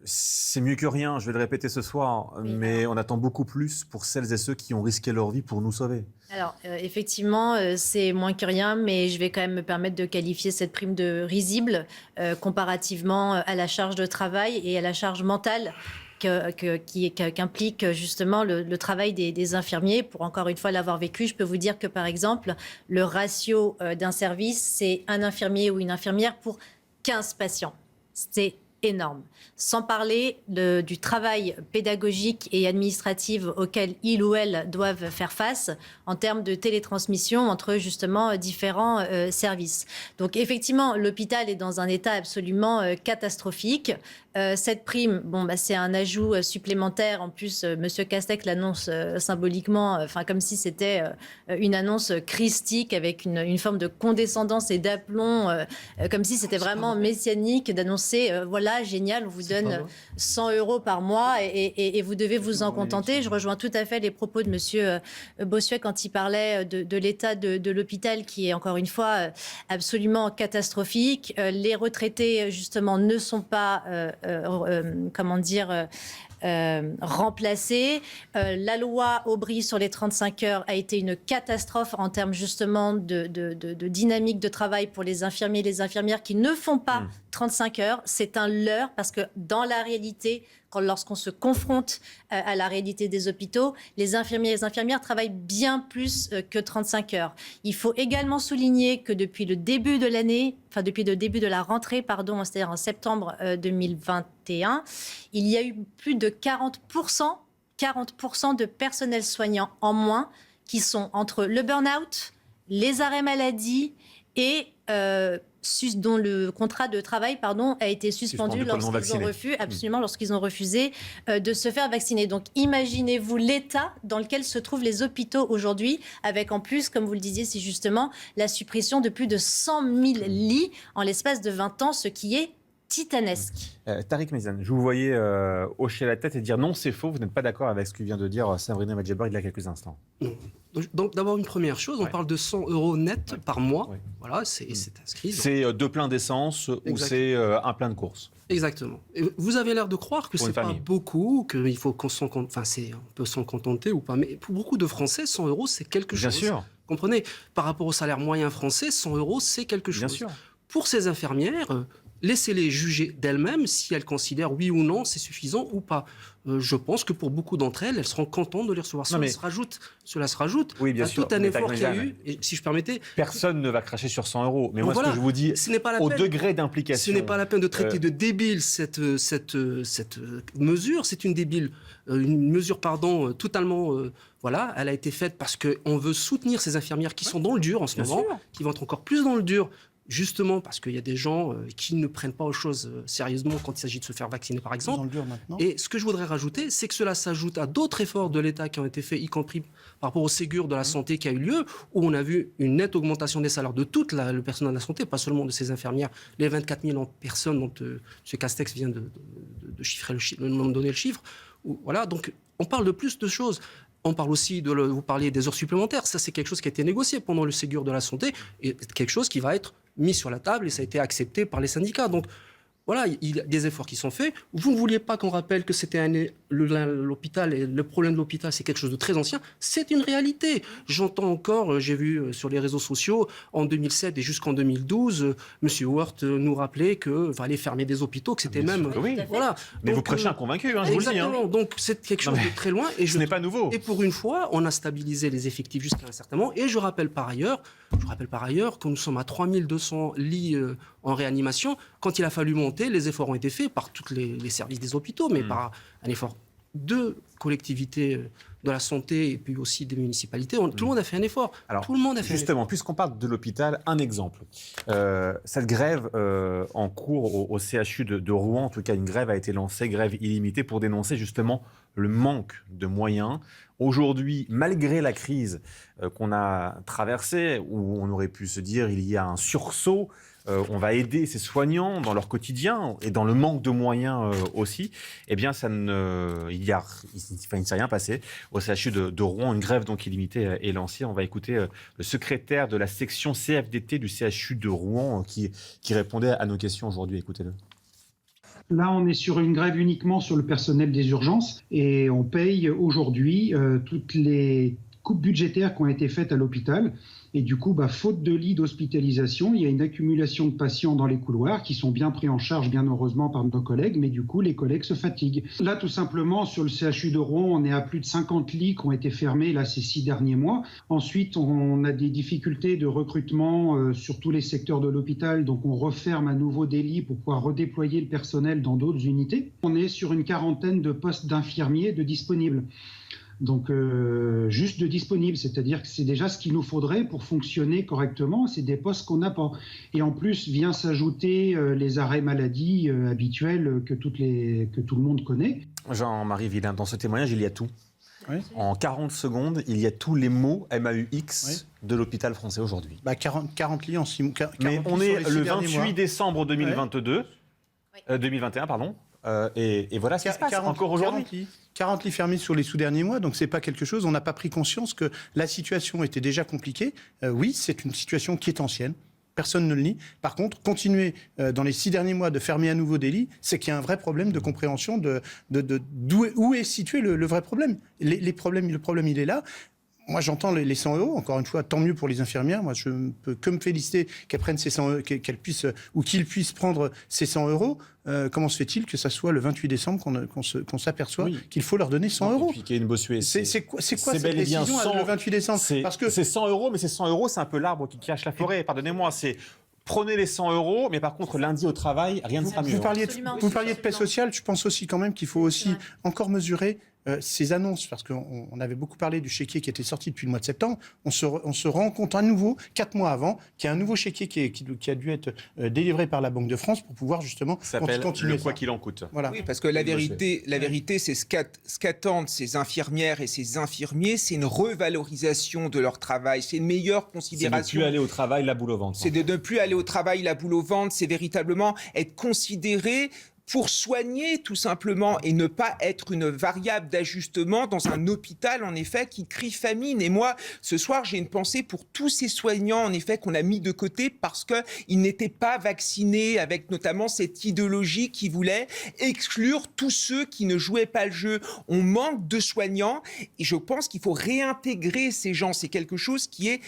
C'est mieux que rien, je vais le répéter ce soir, oui, mais on attend beaucoup plus pour celles et ceux qui ont risqué leur vie pour nous sauver. Alors, effectivement, c'est moins que rien, mais je vais quand même me permettre de qualifier cette prime de risible comparativement à la charge de travail et à la charge mentale qu'implique justement le travail des infirmiers. Pour encore une fois l'avoir vécu, je peux vous dire que par exemple, le ratio d'un service, c'est un infirmier ou une infirmière pour 15 patients. C'est énorme. Sans parler du travail pédagogique et administratif auquel ils ou elles doivent faire face en termes de télétransmission entre justement différents services. Donc effectivement, l'hôpital est dans un état absolument catastrophique. Cette prime, c'est un ajout supplémentaire. En plus, Monsieur Castex l'annonce symboliquement, comme si c'était une annonce christique avec une forme de condescendance et d'aplomb, comme si c'était vraiment messianique d'annoncer voilà, génial, on vous donne 100 € par mois et vous devez vous en contenter. Je rejoins tout à fait les propos de Monsieur Bossuet quand il parlait de l'état de l'hôpital qui est encore une fois absolument catastrophique. Les retraités, justement, ne sont pas remplacés. La loi Aubry sur les 35 heures a été une catastrophe en termes justement de dynamique de travail pour les infirmiers et les infirmières qui ne font pas 35 heures. C'est un leurre parce que dans la réalité, lorsqu'on se confronte à la réalité des hôpitaux, les infirmiers et les infirmières travaillent bien plus que 35 heures. Il faut également souligner que depuis le début de l'année, depuis le début de la rentrée, c'est-à-dire en septembre 2021, il y a eu plus de 40% de personnel soignant en moins qui sont entre le burn-out, les arrêts maladie et dont le contrat de travail a été suspendu lorsqu'ils ont refusé de se faire vacciner. Donc imaginez-vous l'état dans lequel se trouvent les hôpitaux aujourd'hui, avec en plus, comme vous le disiez si justement, la suppression de plus de 100 000 lits en l'espace de 20 ans, ce qui est titanesque. Tariq Mezan, je vous voyais hocher la tête et dire non, c'est faux, vous n'êtes pas d'accord avec ce que vient de dire Sabrina Medjeber il y a quelques instants. Non. Donc d'abord une première chose, on parle de 100 € net par mois. Voilà, c'est inscrit. C'est 2 pleins d'essence ou c'est un plein de courses. Exactement. Et vous avez l'air de croire que c'est pas beaucoup, qu'il faut qu'on s'en contente, on peut s'en contenter ou pas. Mais pour beaucoup de Français, 100 € c'est quelque chose. Bien sûr. Comprenez, par rapport au salaire moyen français, 100 € c'est quelque chose. Bien sûr. Pour ces infirmières, laissez-les juger d'elles-mêmes si elles considèrent oui ou non c'est suffisant ou pas. Je pense que pour beaucoup d'entre elles, elles seront contentes de les recevoir. Cela se rajoute oui, bien à sûr, tout un effort qu'il y a eu. Et si je permettais, personne ne va cracher sur 100 €. Mais donc moi, ce que je vous dis, au degré d'implication. Ce n'est pas la peine de traiter de débile cette mesure. C'est une mesure totalement. Voilà, elle a été faite parce qu'on veut soutenir ces infirmières qui sont dans le dur en ce moment, qui vont être encore plus dans le dur. Justement parce qu'il y a des gens qui ne prennent pas aux choses sérieusement quand il s'agit de se faire vacciner, par exemple. Et ce que je voudrais rajouter, c'est que cela s'ajoute à d'autres efforts de l'État qui ont été faits, y compris par rapport au Ségur de la santé qui a eu lieu, où on a vu une nette augmentation des salaires de tout le personnel de la santé, pas seulement de ces infirmières. Les 24 000 personnes dont M. Castex vient de chiffrer donner le chiffre. Voilà, donc on parle de plus de choses. On parle aussi vous parliez des heures supplémentaires. Ça, c'est quelque chose qui a été négocié pendant le Ségur de la santé et quelque chose qui va être mis sur la table et ça a été accepté par les syndicats. Donc, voilà, il y a des efforts qui sont faits. Vous ne vouliez pas qu'on rappelle que c'était l'hôpital et le problème de l'hôpital, c'est quelque chose de très ancien. C'est une réalité. J'entends encore, j'ai vu sur les réseaux sociaux, en 2007 et jusqu'en 2012, M. Woerth nous rappelait qu'il fallait fermer des hôpitaux, que c'était même... Oui, voilà. Mais donc, vous prêchez un convaincu, je vous le dis. Exactement, donc c'est quelque chose de très loin. Et ce n'est pas nouveau. Et pour une fois, on a stabilisé les effectifs jusqu'à un certain moment. Et je rappelle par ailleurs que nous sommes à 3200 lits en réanimation. Quand il a fallu monter, les efforts ont été faits par tous les services des hôpitaux, mais par un effort de collectivités de la santé et puis aussi des municipalités. Tout le monde a fait un effort. Alors, tout le monde a fait justement, puisqu'on parle de l'hôpital, un exemple. Cette grève en cours au CHU de Rouen, en tout cas une grève a été lancée, grève illimitée, pour dénoncer justement le manque de moyens. Aujourd'hui, malgré la crise qu'on a traversée, où on aurait pu se dire il y a un sursaut, on va aider ces soignants dans leur quotidien et dans le manque de moyens aussi, eh bien, il ne s'est rien passé. Au CHU de Rouen, une grève donc illimitée est lancée. On va écouter le secrétaire de la section CFDT du CHU de Rouen qui répondait à nos questions aujourd'hui. Écoutez-le. Là, on est sur une grève uniquement sur le personnel des urgences et on paye aujourd'hui toutes les coupes budgétaires qui ont été faites à l'hôpital. Et du coup, faute de lits d'hospitalisation, il y a une accumulation de patients dans les couloirs qui sont bien pris en charge, bien heureusement, par nos collègues, mais du coup, les collègues se fatiguent. Là, tout simplement, sur le CHU de Rouen, on est à plus de 50 lits qui ont été fermés là, ces 6 derniers mois. Ensuite, on a des difficultés de recrutement sur tous les secteurs de l'hôpital, donc on referme à nouveau des lits pour pouvoir redéployer le personnel dans d'autres unités. On est sur une quarantaine de postes d'infirmiers de disponibles. Donc, juste de disponible, c'est-à-dire que c'est déjà ce qu'il nous faudrait pour fonctionner correctement, c'est des postes qu'on n'a pas. Et en plus, vient s'ajouter les arrêts maladie habituels que tout le monde connaît. Jean-Marie Villain, dans ce témoignage, il y a tout. Oui. En 40 secondes, il y a tous les mots MAUX de l'hôpital français aujourd'hui. 40 lits en 6 mois. Mais on est le 28 décembre 2021, pardon. Et voilà ce qui se passe encore aujourd'hui. 40 lits fermés sur les sous-derniers mois, donc c'est pas quelque chose, on n'a pas pris conscience que la situation était déjà compliquée. Oui, c'est une situation qui est ancienne, personne ne le nie. Par contre, continuer dans les 6 derniers mois de fermer à nouveau des lits, c'est qu'il y a un vrai problème de compréhension où est situé le vrai problème. Le problème, il est là. Moi, j'entends les 100 €. Encore une fois, tant mieux pour les infirmières. Moi, je ne peux que me féliciter qu'elles prennent ces 100 €, qu'elles puissent ou qu'ils puissent prendre ces 100 €. Comment se fait-il que ça soit le 28 décembre qu'on s'aperçoit qu'il faut leur donner 100 €? Et puis qu'il y ait une Bossuet. C'est quoi cette décision le 28 décembre? Parce que c'est 100 €, mais ces 100 €, c'est un peu l'arbre qui cache la forêt. Pardonnez-moi, c'est... Prenez les 100 €, mais par contre, lundi au travail, rien ne sera mieux. Vous parliez de paix sociale, je pense aussi quand même qu'il faut aussi encore mesurer ces annonces, parce qu'on avait beaucoup parlé du chéquier qui était sorti depuis le mois de septembre, on se rend compte à nouveau, 4 mois avant, qu'il y a un nouveau chéquier qui a dû être délivré par la Banque de France pour pouvoir justement continuer le quoi qu'il en coûte. Voilà. Oui, parce que la vérité, c'est ce qu'attendent ces infirmières et ces infirmiers, c'est une revalorisation de leur travail, c'est une meilleure considération. C'est de ne plus aller au travail la boule au ventre. C'est de ne plus aller au travail la boule au ventre, c'est véritablement être considéré pour soigner tout simplement et ne pas être une variable d'ajustement dans un hôpital en effet qui crie famine. Et moi, ce soir, j'ai une pensée pour tous ces soignants en effet qu'on a mis de côté parce qu'ils n'étaient pas vaccinés, avec notamment cette idéologie qui voulait exclure tous ceux qui ne jouaient pas le jeu. On manque de soignants et je pense qu'il faut réintégrer ces gens. C'est quelque chose qui est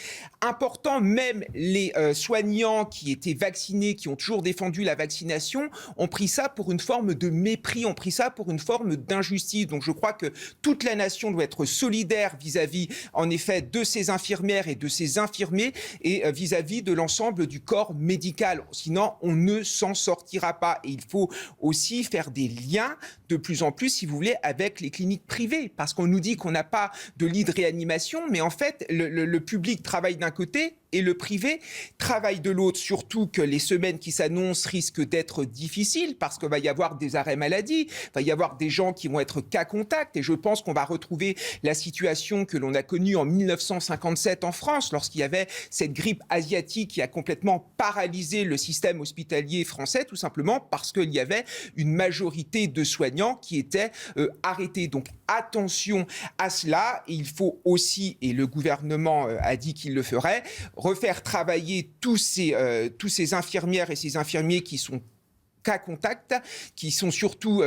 important. Même les soignants qui étaient vaccinés, qui ont toujours défendu la vaccination, ont pris ça pour une forme de mépris, ont pris ça pour une forme d'injustice. Donc je crois que toute la nation doit être solidaire vis-à-vis, en effet, de ces infirmières et de ces infirmiers et vis-à-vis de l'ensemble du corps médical. Sinon, on ne s'en sortira pas. Et il faut aussi faire des liens de plus en plus, si vous voulez, avec les cliniques privées. Parce qu'on nous dit qu'on n'a pas de lit de réanimation, mais en fait, le public travaille d'un côté et le privé travaille de l'autre, surtout que les semaines qui s'annoncent risquent d'être difficiles parce qu'il va y avoir des arrêts maladie, il va y avoir des gens qui vont être cas contact et je pense qu'on va retrouver la situation que l'on a connue en 1957 en France lorsqu'il y avait cette grippe asiatique qui a complètement paralysé le système hospitalier français tout simplement parce qu'il y avait une majorité de soignants qui étaient arrêtés. Donc attention à cela, et il faut aussi, et le gouvernement a dit qu'il le ferait, refaire travailler tous ces infirmières et ces infirmiers qui sont cas contact, qui sont surtout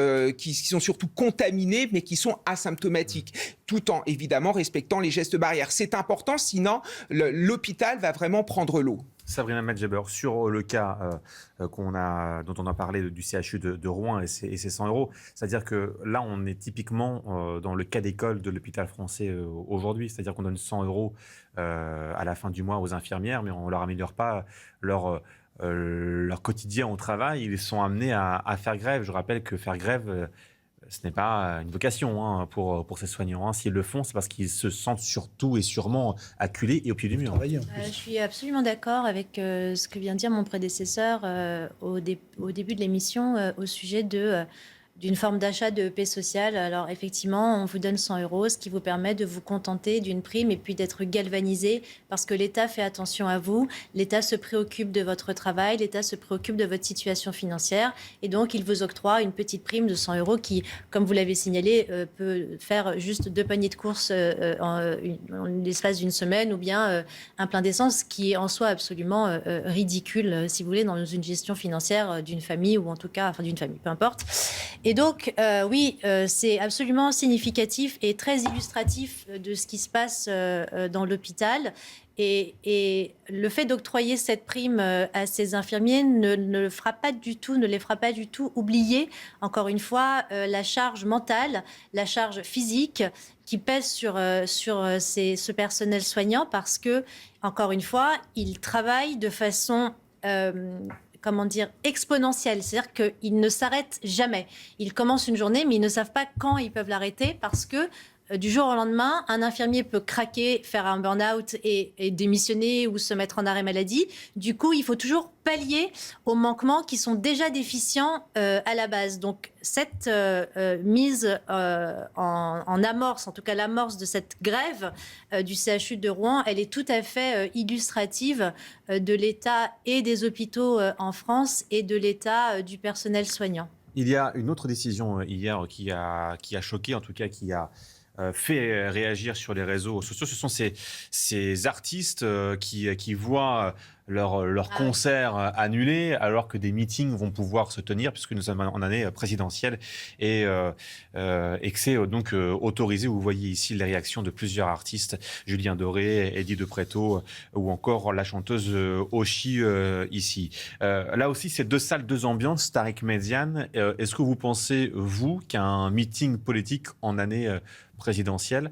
contaminés, mais qui sont asymptomatiques, tout en évidemment respectant les gestes barrières. C'est important, sinon l'hôpital va vraiment prendre l'eau. Sabrina Medjeber, sur le cas dont on a parlé du CHU de Rouen et ses 100 €, c'est-à-dire que là, on est typiquement dans le cas d'école de l'hôpital français aujourd'hui, c'est-à-dire qu'on donne 100 € à la fin du mois aux infirmières, mais on ne leur améliore pas leur quotidien au travail. Ils sont amenés à faire grève. Je rappelle que faire grève, ce n'est pas une vocation pour ces soignants. S'ils le font, c'est parce qu'ils se sentent surtout et sûrement acculés et au pied du mur. Je suis absolument d'accord avec ce que vient de dire mon prédécesseur au début de l'émission au sujet d'une forme d'achat de paix sociale. Alors effectivement, on vous donne 100 €, ce qui vous permet de vous contenter d'une prime et puis d'être galvanisé parce que l'État fait attention à vous, l'État se préoccupe de votre travail, l'État se préoccupe de votre situation financière et donc il vous octroie une petite prime de 100 € qui, comme vous l'avez signalé, peut faire juste 2 paniers de courses en l'espace d'une semaine ou bien un plein d'essence, qui est en soi absolument ridicule, si vous voulez, dans une gestion financière d'une famille ou en tout cas, enfin d'une famille, peu importe. Et donc, oui, c'est absolument significatif et très illustratif de ce qui se passe dans l'hôpital. Et le fait d'octroyer cette prime à ces infirmiers ne les fera pas du tout oublier, encore une fois, la charge mentale, la charge physique qui pèse sur ce personnel soignant parce que, encore une fois, ils travaillent de façon exponentielle. C'est-à-dire qu'ils ne s'arrêtent jamais. Ils commencent une journée, mais ils ne savent pas quand ils peuvent l'arrêter parce que du jour au lendemain, un infirmier peut craquer, faire un burn-out et démissionner ou se mettre en arrêt maladie. Du coup, il faut toujours pallier aux manquements qui sont déjà déficients à la base. Donc, cette mise en amorce, en tout cas l'amorce de cette grève du CHU de Rouen, elle est tout à fait illustrative de l'état et des hôpitaux en France et de l'état du personnel soignant. Il y a une autre décision hier qui a choqué, en tout cas qui a fait réagir sur les réseaux sociaux. Ce sont ces artistes qui voient leur concert annulé alors que des meetings vont pouvoir se tenir puisque nous sommes en année présidentielle et que c'est donc autorisé. Vous voyez ici les réactions de plusieurs artistes, Julien Doré, Eddie De Pretto ou encore la chanteuse Oshi ici. Là aussi, c'est 2 salles, 2 ambiances. Tariq Méziane, est-ce que vous pensez, vous, qu'un meeting politique en année présidentielle,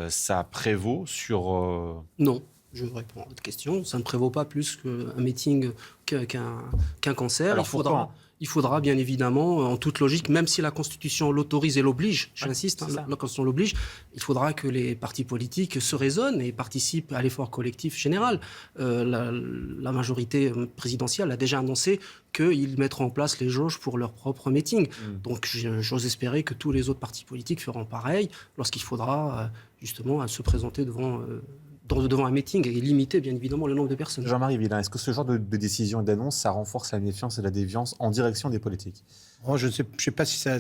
ça prévaut sur... Non. Je réponds à votre question. Ça ne prévaut pas plus qu'un meeting, qu'un concert. Alors il faudra bien évidemment, en toute logique, même si la Constitution l'autorise et l'oblige, j'insiste, la Constitution l'oblige, il faudra que les partis politiques se raisonnent et participent à l'effort collectif général. La majorité présidentielle a déjà annoncé qu'ils mettront en place les jauges pour leur propre meeting. Donc j'ose espérer que tous les autres partis politiques feront pareil lorsqu'il faudra justement se présenter devant un meeting et limiter bien évidemment le nombre de personnes. Jean-Marie Villain, est-ce que ce genre de décision et d'annonce, ça renforce la méfiance et la déviance en direction des politiques ? Je ne sais pas si ça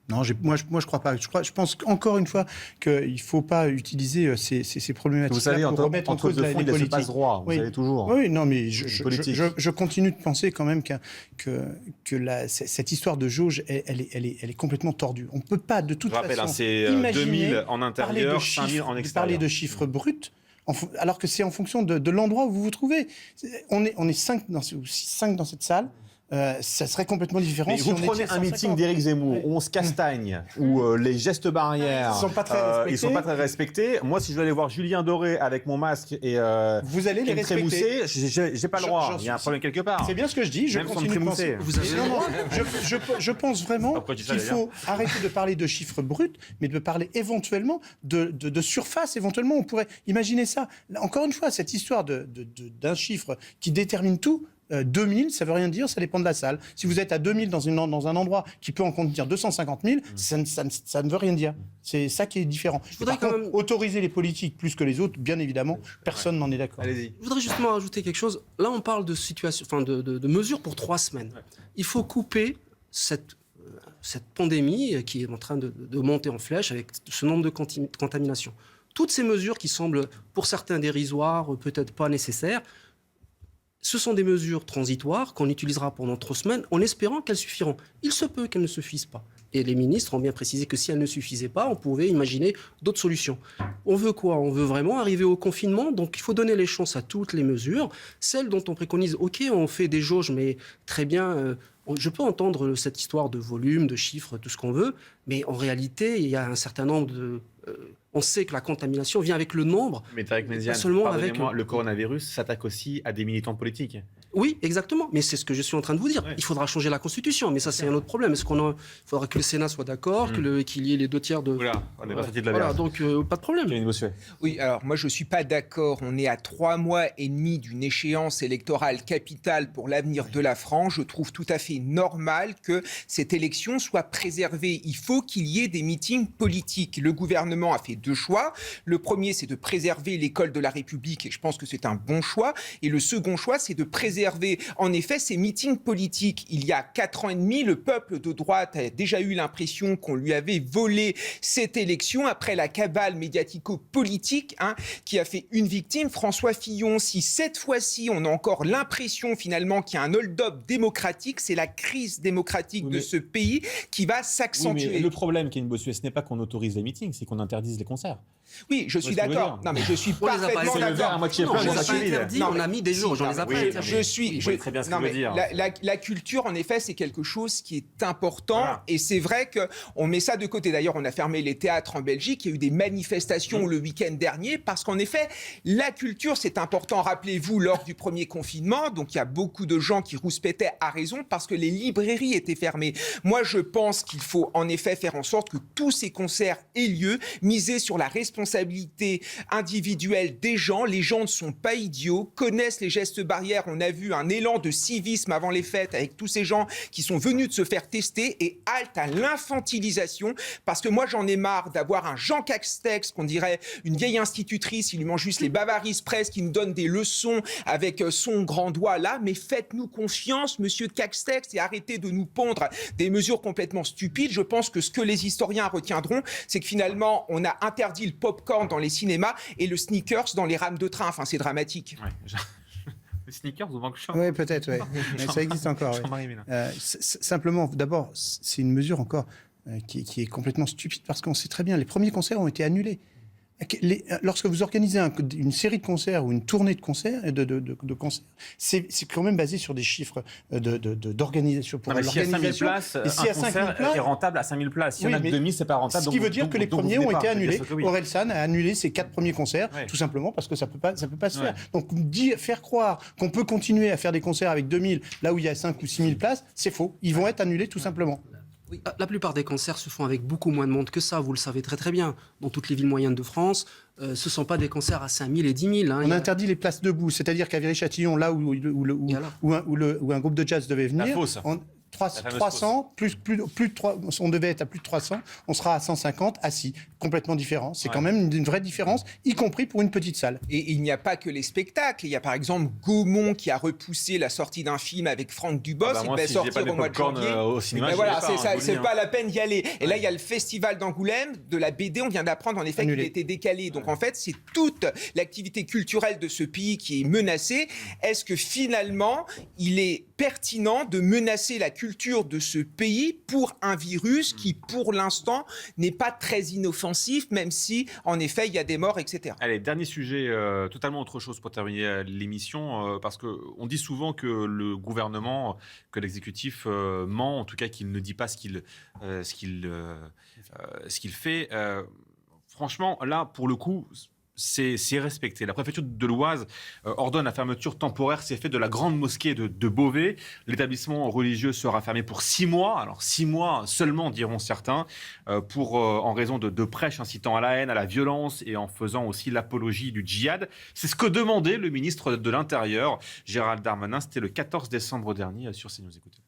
non, moi je crois pas. Je pense encore une fois qu'il ne faut pas utiliser ces problématiques. Vous savez, pour remettre en cause les politiques. Passe droit, vous savez toujours. Oui, non, mais je continue de penser quand même que cette histoire de jauge, elle est complètement tordue. On ne peut pas de toute façon c'est 2000 en intérieur, 5000 en extérieur. Parler de chiffres bruts, alors que c'est en fonction de l'endroit où vous vous trouvez. On est 5 dans cette salle. Ça serait complètement différent. Mais si vous prenez un meeting d'Éric Zemmour où on se castagne, où les gestes barrières ils sont pas très respectés. Moi, si je vais aller voir Julien Doré avec mon masque et vous allez les respecter. J'ai pas le droit. Il y a un problème quelque part. C'est bien ce que je dis. Je continue de penser. Vous avez je pense vraiment qu'il faut arrêter de parler de chiffres bruts, mais de parler éventuellement de surface. Éventuellement, on pourrait imaginer ça. Encore une fois, cette histoire d'un chiffre qui détermine tout. 2000, ça ne veut rien dire, ça dépend de la salle. Si vous êtes à 2000 dans un endroit qui peut en contenir 250 000, ça ne veut rien dire. C'est ça qui est différent. Par contre, autoriser les politiques plus que les autres, bien évidemment, personne n'en est d'accord. Allez-y. Je voudrais justement ajouter quelque chose. Là, on parle de situation, de mesures pour 3 semaines. Il faut couper cette pandémie qui est en train de monter en flèche avec ce nombre de contaminations. Toutes ces mesures qui semblent, pour certains dérisoires, peut-être pas nécessaires, ce sont des mesures transitoires qu'on utilisera pendant 3 semaines en espérant qu'elles suffiront. Il se peut qu'elles ne suffisent pas. Et les ministres ont bien précisé que si elles ne suffisaient pas, on pouvait imaginer d'autres solutions. On veut quoi ? On veut vraiment arriver au confinement, donc il faut donner les chances à toutes les mesures. Celles dont on préconise, OK, on fait des jauges, mais très bien, je peux entendre cette histoire de volume, de chiffres, tout ce qu'on veut, mais en réalité, il y a un certain nombre de... on sait que la contamination vient avec le nombre. Mais Tarek Méziane, pardonnez-moi, le coronavirus s'attaque aussi à des militants politiques. Oui, exactement. Mais c'est ce que je suis en train de vous dire. Ouais. Il faudra changer la Constitution. Mais ça, c'est un autre problème. Il faudra que le Sénat soit d'accord, qu'il y ait les 2/3 de... Voilà, on n'est pas sorti de la Voilà, donc pas de problème. Oui, alors moi, je ne suis pas d'accord. On est à 3 mois et demi d'une échéance électorale capitale pour l'avenir de la France. Je trouve tout à fait normal que cette élection soit préservée. Il faut qu'il y ait des meetings politiques. Le gouvernement a fait 2 choix. Le premier, c'est de préserver l'école de la République. Et je pense que c'est un bon choix. Et le second choix, c'est de préserver en effet ces meetings politiques. Il y a 4 ans et demi, le peuple de droite a déjà eu l'impression qu'on lui avait volé cette élection après la cabale médiatico-politique qui a fait une victime, François Fillon. Si cette fois-ci, on a encore l'impression finalement qu'il y a un hold-up démocratique, c'est la crise démocratique de ce pays qui va s'accentuer. Oui, mais le problème, Kevin Bossuet, ce n'est pas qu'on autorise les meetings, c'est qu'on interdise les concerts. Oui, je suis d'accord. Non, mais je suis parfaitement d'accord. On a mis des jours, j'en les ai pas interdits. Très bien ce que je veux dire. La culture, en effet, c'est quelque chose qui est important. Et c'est vrai qu'on met ça de côté. D'ailleurs, on a fermé les théâtres en Belgique. Il y a eu des manifestations le week-end dernier parce qu'en effet, la culture, c'est important. Rappelez-vous, lors du premier confinement, donc il y a beaucoup de gens qui rouspétaient à raison parce que les librairies étaient fermées. Moi, je pense qu'il faut en effet faire en sorte que tous ces concerts aient lieu, miser sur la responsabilité individuelle des gens. Les gens ne sont pas idiots, connaissent les gestes barrières. On a vu un élan de civisme avant les fêtes avec tous ces gens qui sont venus de se faire tester et halte à l'infantilisation parce que moi j'en ai marre d'avoir un Jean Castex qu'on dirait une vieille institutrice, il lui mange juste les Bavaris Press qui nous donne des leçons avec son grand doigt là, mais faites-nous confiance monsieur Castex et arrêtez de nous pondre des mesures complètement stupides. Je pense que ce que les historiens retiendront, c'est que finalement on a interdit le popcorn dans les cinémas et le sneakers dans les rames de train. Enfin, c'est dramatique. Ouais. Les sneakers ou Vancouver ? Oui, peut-être, oui. Mais ça existe encore. Simplement, d'abord, c'est une mesure encore qui est complètement stupide parce qu'on sait très bien, les premiers concerts ont été annulés. lorsque vous organisez une série de concerts ou une tournée de concerts, de concerts, c'est quand même basé sur des chiffres d'organisation. Pour l'organisation. Si il y a 5 000 places, un concert est rentable à 5 000 places. Si on a 2000, c'est pas rentable. Ce qui veut dire que les premiers ont été annulés. Orelsan a annulé ses 4 premiers concerts, tout simplement parce que ça peut pas se faire. Donc faire croire qu'on peut continuer à faire des concerts avec 2000, là où il y a 5 ou 6 000 places, c'est faux. Ils vont être annulés tout simplement. Oui, la plupart des concerts se font avec beaucoup moins de monde que ça, vous le savez très très bien. Dans toutes les villes moyennes de France, ce ne sont pas des concerts à 5 000 et 10 000. On interdit les places debout, c'est-à-dire qu'à Viry-Châtillon, là où un groupe de jazz devait venir, 300, on devait être à plus de 300, on sera à 150 assis, complètement différent. C'est quand même une vraie différence, y compris pour une petite salle. Et il n'y a pas que les spectacles. Il y a par exemple Gaumont qui a repoussé la sortie d'un film avec Franck Dubosc. Il devait sortir au mois de janvier. Au cinéma, c'est pas la peine d'y aller. Et là, il y a le festival d'Angoulême de la BD. On vient d'apprendre en effet qu'il était décalé. Donc en fait, c'est toute l'activité culturelle de ce pays qui est menacée. Est-ce que finalement, il est pertinent de menacer la culture de ce pays pour un virus qui, pour l'instant, n'est pas très inoffensif, même si, en effet, il y a des morts, etc. Allez, dernier sujet, totalement autre chose pour terminer l'émission, parce qu'on dit souvent que le gouvernement, que l'exécutif ment, en tout cas qu'il ne dit pas ce qu'il fait. Franchement, là, pour le coup... C'est respecté. La préfecture de l'Oise ordonne la fermeture temporaire, c'est fait, de la grande mosquée de Beauvais. L'établissement religieux sera fermé pour 6 mois. Alors 6 mois seulement, diront certains, en raison de prêches incitant à la haine, à la violence et en faisant aussi l'apologie du djihad. C'est ce que demandait le ministre de l'Intérieur, Gérald Darmanin. C'était le 14 décembre dernier sur CNews. Écoutez.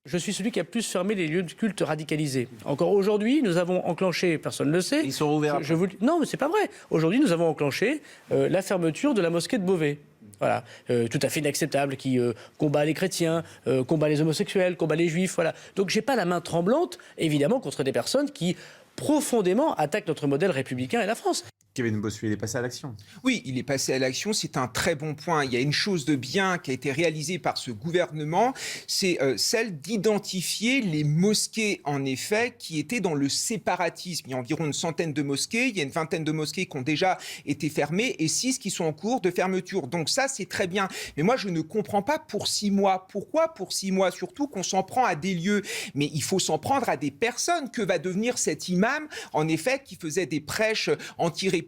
Je suis celui qui a plus fermé les lieux de culte radicalisés. Encore aujourd'hui, nous avons enclenché, personne ne le sait... Ils sont ouverts après. Non, mais c'est pas vrai. Aujourd'hui, nous avons enclenché la fermeture de la mosquée de Beauvais. Voilà, tout à fait inacceptable, qui combat les chrétiens, combat les homosexuels, combat les juifs, voilà. Donc j'ai pas la main tremblante, évidemment, contre des personnes qui profondément attaquent notre modèle républicain et la France. Kevin Bossuet, il est passé à l'action. Oui, il est passé à l'action, c'est un très bon point. Il y a une chose de bien qui a été réalisée par ce gouvernement, c'est celle d'identifier les mosquées, en effet, qui étaient dans le séparatisme. Il y a environ une centaine de mosquées, il y a une vingtaine de mosquées qui ont déjà été fermées et 6 qui sont en cours de fermeture. Donc ça, c'est très bien. Mais moi, je ne comprends pas pour 6 mois. Pourquoi pour 6 mois? Surtout qu'on s'en prend à des lieux. Mais il faut s'en prendre à des personnes. Que va devenir cet imam, en effet, qui faisait des prêches anti-républicains,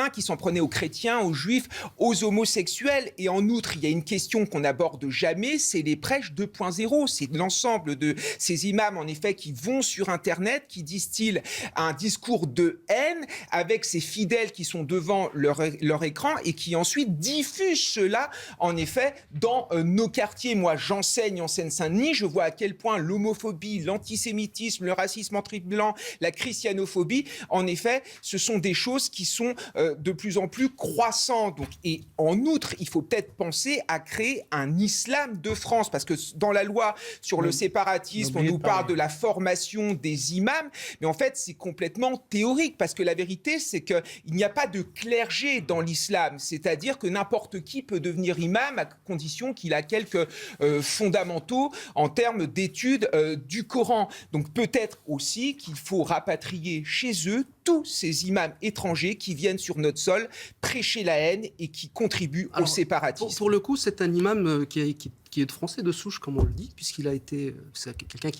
qui s'en prenaient aux chrétiens, aux juifs, aux homosexuels? Et en outre, il y a une question qu'on n'aborde jamais, c'est les prêches 2.0. C'est l'ensemble de ces imams, en effet, qui vont sur Internet, qui distillent un discours de haine avec ces fidèles qui sont devant leur écran et qui ensuite diffusent cela, en effet, dans nos quartiers. Moi, j'enseigne en Seine-Saint-Denis, je vois à quel point l'homophobie, l'antisémitisme, le racisme anti-blanc, la christianophobie, en effet, ce sont des choses qui sont de plus en plus croissantes. Donc, et en outre, il faut peut-être penser à créer un islam de France, parce que dans la loi sur le séparatisme, on nous parle de la formation des imams, mais en fait, c'est complètement théorique, parce que la vérité, c'est qu'il n'y a pas de clergé dans l'islam, c'est-à-dire que n'importe qui peut devenir imam à condition qu'il a quelques fondamentaux en termes d'études du Coran. Donc peut-être aussi qu'il faut rapatrier chez eux tous ces imams étrangers qui viennent sur notre sol prêcher la haine et qui contribuent au séparatisme. Pour le coup, c'est un imam qui est de français de souche, comme on le dit, puisqu'il a été... C'est quelqu'un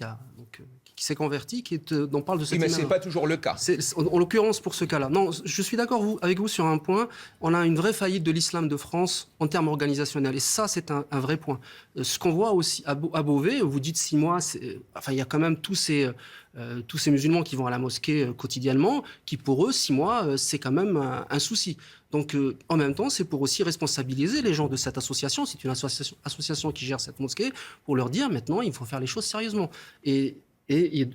qui s'est converti, dont parle de cet imam. Mais ce n'est pas toujours le cas. En l'occurrence, pour ce cas-là. Non, je suis d'accord avec vous sur un point. On a une vraie faillite de l'islam de France en termes organisationnels. Et ça, c'est un vrai point. Ce qu'on voit aussi à Beauvais, vous dites 6 mois, il y a quand même tous ces musulmans qui vont à la mosquée quotidiennement, qui pour eux, 6 mois, c'est quand même un souci. Donc, en même temps, c'est pour aussi responsabiliser les gens de cette association. C'est une association qui gère cette mosquée, pour leur dire maintenant, il faut faire les choses sérieusement. Et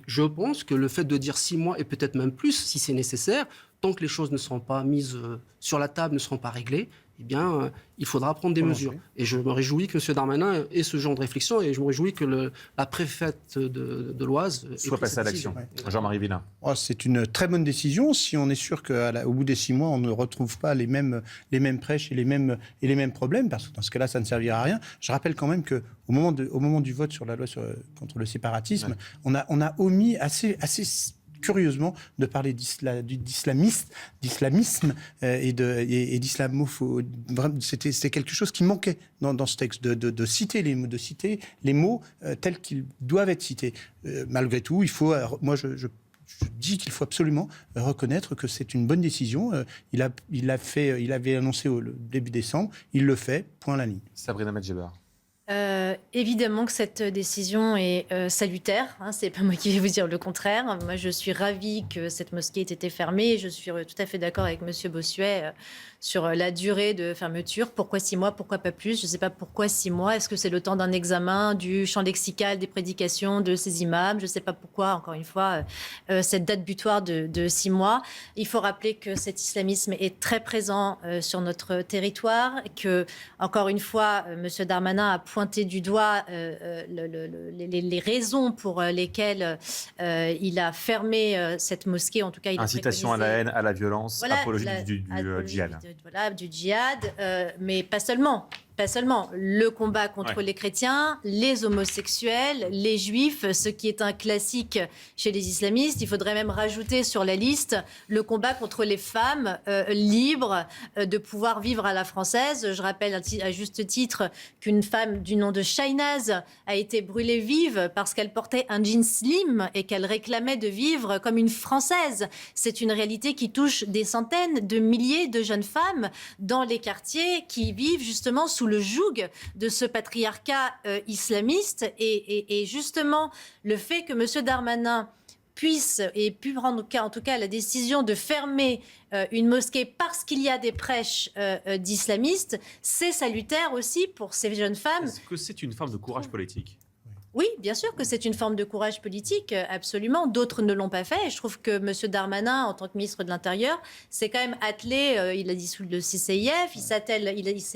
je pense que le fait de dire 6 mois, et peut-être même plus, si c'est nécessaire, tant que les choses ne seront pas mises sur la table, ne seront pas réglées, eh bien, il faudra prendre des mesures. Et je me réjouis que M. Darmanin ait ce genre de réflexion, et je me réjouis que la préfète de l'Oise soit passée à l'action. Jean-Marie Villain. C'est une très bonne décision si on est sûr qu'au bout des 6 mois, on ne retrouve pas les mêmes prêches et les mêmes problèmes, parce que dans ce cas-là, ça ne servira à rien. Je rappelle quand même qu'au moment du vote sur la loi contre le séparatisme, on a omis assez curieusement de parler d'islamisme et d'islamophobie. C'était quelque chose qui manquait dans ce texte, de citer les mots tels qu'ils doivent être cités. Malgré tout, il faut, je dis qu'il faut absolument reconnaître que c'est une bonne décision. Il avait annoncé au début décembre, il le fait, point à la ligne. Sabrina Medjeber. Évidemment que cette décision est salutaire, hein, c'est pas moi qui vais vous dire le contraire. Moi, je suis ravie que cette mosquée ait été fermée et je suis tout à fait d'accord avec Monsieur Bossuet sur la durée de fermeture. Pourquoi 6 mois? Pourquoi pas plus? Je ne sais pas pourquoi 6 mois. Est-ce que c'est le temps d'un examen du champ lexical des prédications de ces imams? Je ne sais pas pourquoi, encore une fois, cette date butoir de 6 mois. Il faut rappeler que cet islamisme est très présent sur notre territoire, que, encore une fois, Monsieur Darmanin a pointé du doigt les raisons pour lesquelles il a fermé cette mosquée. En tout cas, il incitation à la haine, à la violence, apologie du djihad. Du djihad, mais pas seulement. Pas seulement. Le combat contre les chrétiens, les homosexuels, les juifs, ce qui est un classique chez les islamistes. Il faudrait même rajouter sur la liste le combat contre les femmes libres de pouvoir vivre à la française. Je rappelle à juste titre qu'une femme du nom de Shahnaz a été brûlée vive parce qu'elle portait un jean slim et qu'elle réclamait de vivre comme une Française. C'est une réalité qui touche des centaines de milliers de jeunes femmes dans les quartiers qui vivent justement sous le joug de ce patriarcat islamiste. Et justement, le fait que M. Darmanin puisse et pu prendre en tout cas la décision de fermer une mosquée parce qu'il y a des prêches d'islamistes, c'est salutaire aussi pour ces jeunes femmes. Est-ce que c'est une forme de courage politique ? Oui, bien sûr que c'est une forme de courage politique, absolument. D'autres ne l'ont pas fait. Et je trouve que M. Darmanin, en tant que ministre de l'Intérieur, s'est quand même attelé, il a dissous le CCIF, il s'est